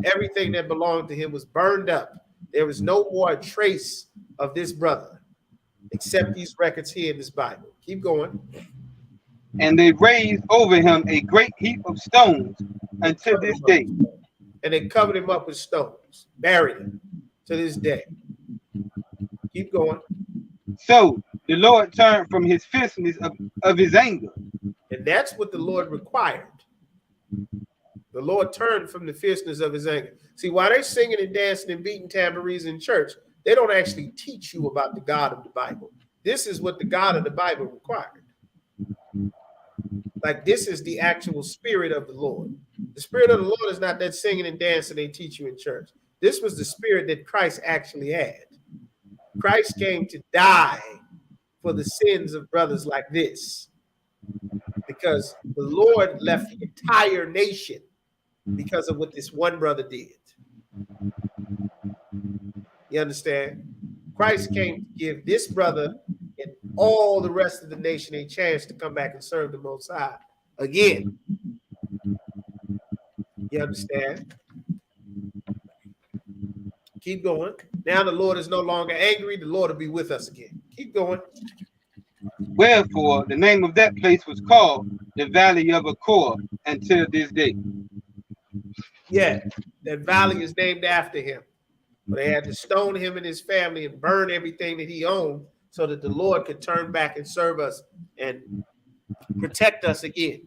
Everything that belonged to him was burned up. There was no more trace of this brother except these records here in this Bible. Keep going. And they raised over him a great heap of stones until this day. And they covered him up with stones, buried him to this day. Keep going. So the Lord turned from his fierceness of his anger. And that's what the Lord required. The Lord turned from the fierceness of his anger. See, while they're singing and dancing and beating tambourines in church, they don't actually teach you about the God of the Bible. This is what the God of the Bible required. Like, this is the actual spirit of the Lord. The spirit of the Lord is not that singing and dancing they teach you in church. This was the spirit that Christ actually had. Christ came to die for the sins of brothers like this, because the Lord left the entire nation because of what this one brother did. You understand? Christ came to give this brother and all the rest of the nation a chance to come back and serve the Most High again. You understand? Keep going. Now the Lord is no longer angry. The Lord will be with us again. Keep going. Wherefore the name of that place was called the Valley of Achor until this day. Yeah, that valley is named after him. But they had to stone him and his family and burn everything that he owned so that the Lord could turn back and serve us and protect us again.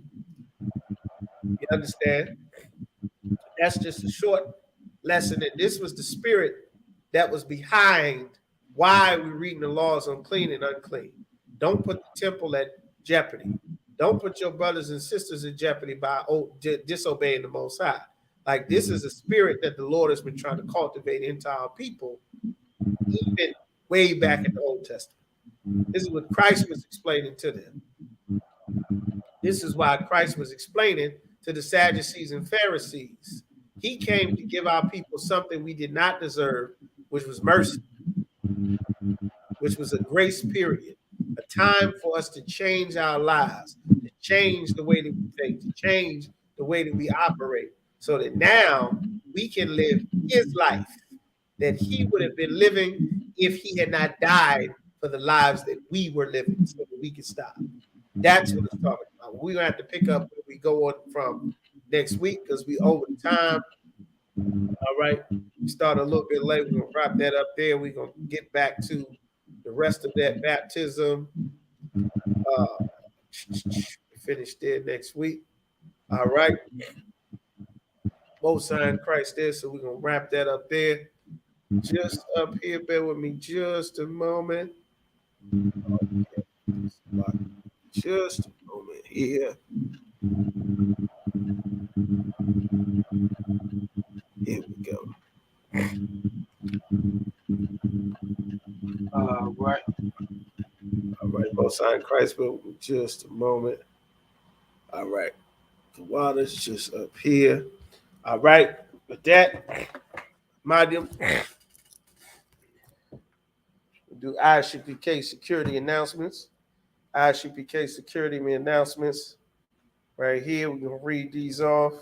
You understand? That's just a short lesson that this was the spirit that was behind why we're reading the laws on clean and unclean. Don't put the temple at jeopardy. Don't put your brothers and sisters in jeopardy by disobeying the Most High. Like, this is a spirit that the Lord has been trying to cultivate into our people, even way back in the Old Testament. This is what Christ was explaining to them. This is why Christ was explaining to the Sadducees and Pharisees. He came to give our people something we did not deserve, which was mercy, which was a grace period, a time for us to change our lives, to change the way that we think, to change the way that we operate, so that now we can live his life that he would have been living if he had not died for the lives that we were living, so that we could stop. That's what it's talking about. We're going to have to pick up where we go on from next week because we over the time. All right. We started a little bit late. We're going to wrap that up there. We're going to get back to the rest of that baptism. Finish there next week. All right. Most sign Christ there. So we're going to wrap that up there. Just up here. Bear with me just a moment. Just a moment here. Here we go. Right. All right, most sign Christ, but just a moment. All right. The water's just up here. All right. With that, medium. We'll do ISUPK security announcements. ISUPK security announcements. Right here, we're going to read these off.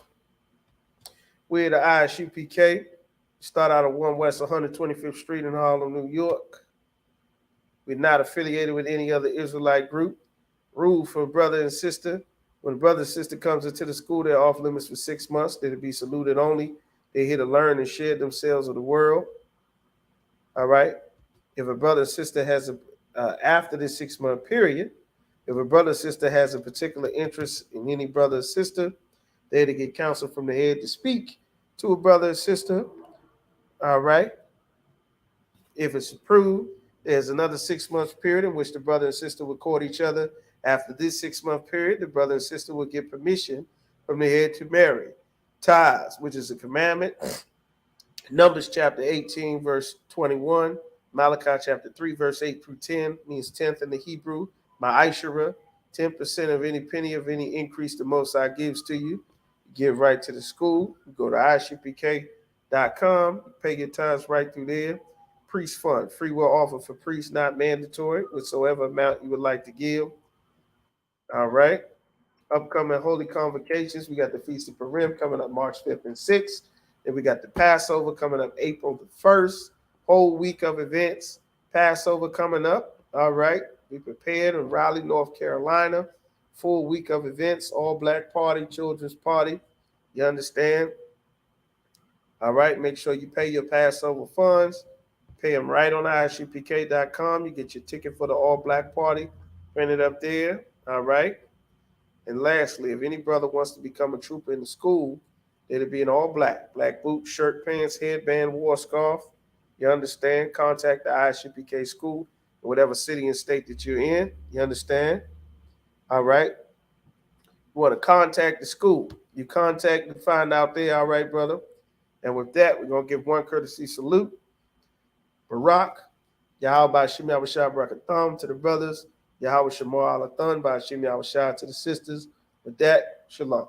We're the ISUPK. Start out at 1 West 125th Street in Harlem, New York. We're not affiliated with any other Israelite group. Rule for brother and sister. When a brother and sister comes into the school, they're off limits for 6 months. They're to be saluted only. They're here to learn and share themselves with the world. All right. If a brother or sister has after this 6 month period, if a brother or sister has a particular interest in any brother or sister, they're to get counsel from the head to speak to a brother or sister. All right. If it's approved, there's another 6 month period in which the brother and sister will court each other. After this 6 month period, the brother and sister will get permission from the head to Mary. Tithes, which is a commandment. Numbers chapter 18, verse 21. Malachi chapter 3, verse 8 through 10 means tenth in the Hebrew. Ma'ashara, 10% of any penny of any increase the Most High gives to you. You give right to the school. You go to ISUPK.com, pay your tithes right through there. Priest fund, free will offer for priests, not mandatory, whatsoever amount you would like to give. All right. Upcoming holy convocations. We got the Feast of Purim coming up March 5th and 6th. Then we got the Passover coming up April the 1st. Whole week of events. Passover coming up. All right. Be prepared in Raleigh, North Carolina. Full week of events. All black party, children's party. You understand? All right. Make sure you pay your Passover funds. Pay them right on ISUPK.com. You get your ticket for the all black party printed up there. All right. And lastly, if any brother wants to become a trooper in the school, it'll be in all black. Black boots, shirt, pants, headband, war scarf. You understand? Contact the ISUPK school in whatever city and state that you're in. You understand? All right. You want to contact the school. You contact and find out there. All right, brother. And with that, we're going to give one courtesy salute. Barak, Yahweh Shem Yahushua Barakatham to the brothers. Yahweh Shemar Alathan by Shem Yahushua to the sisters. With that, shalom.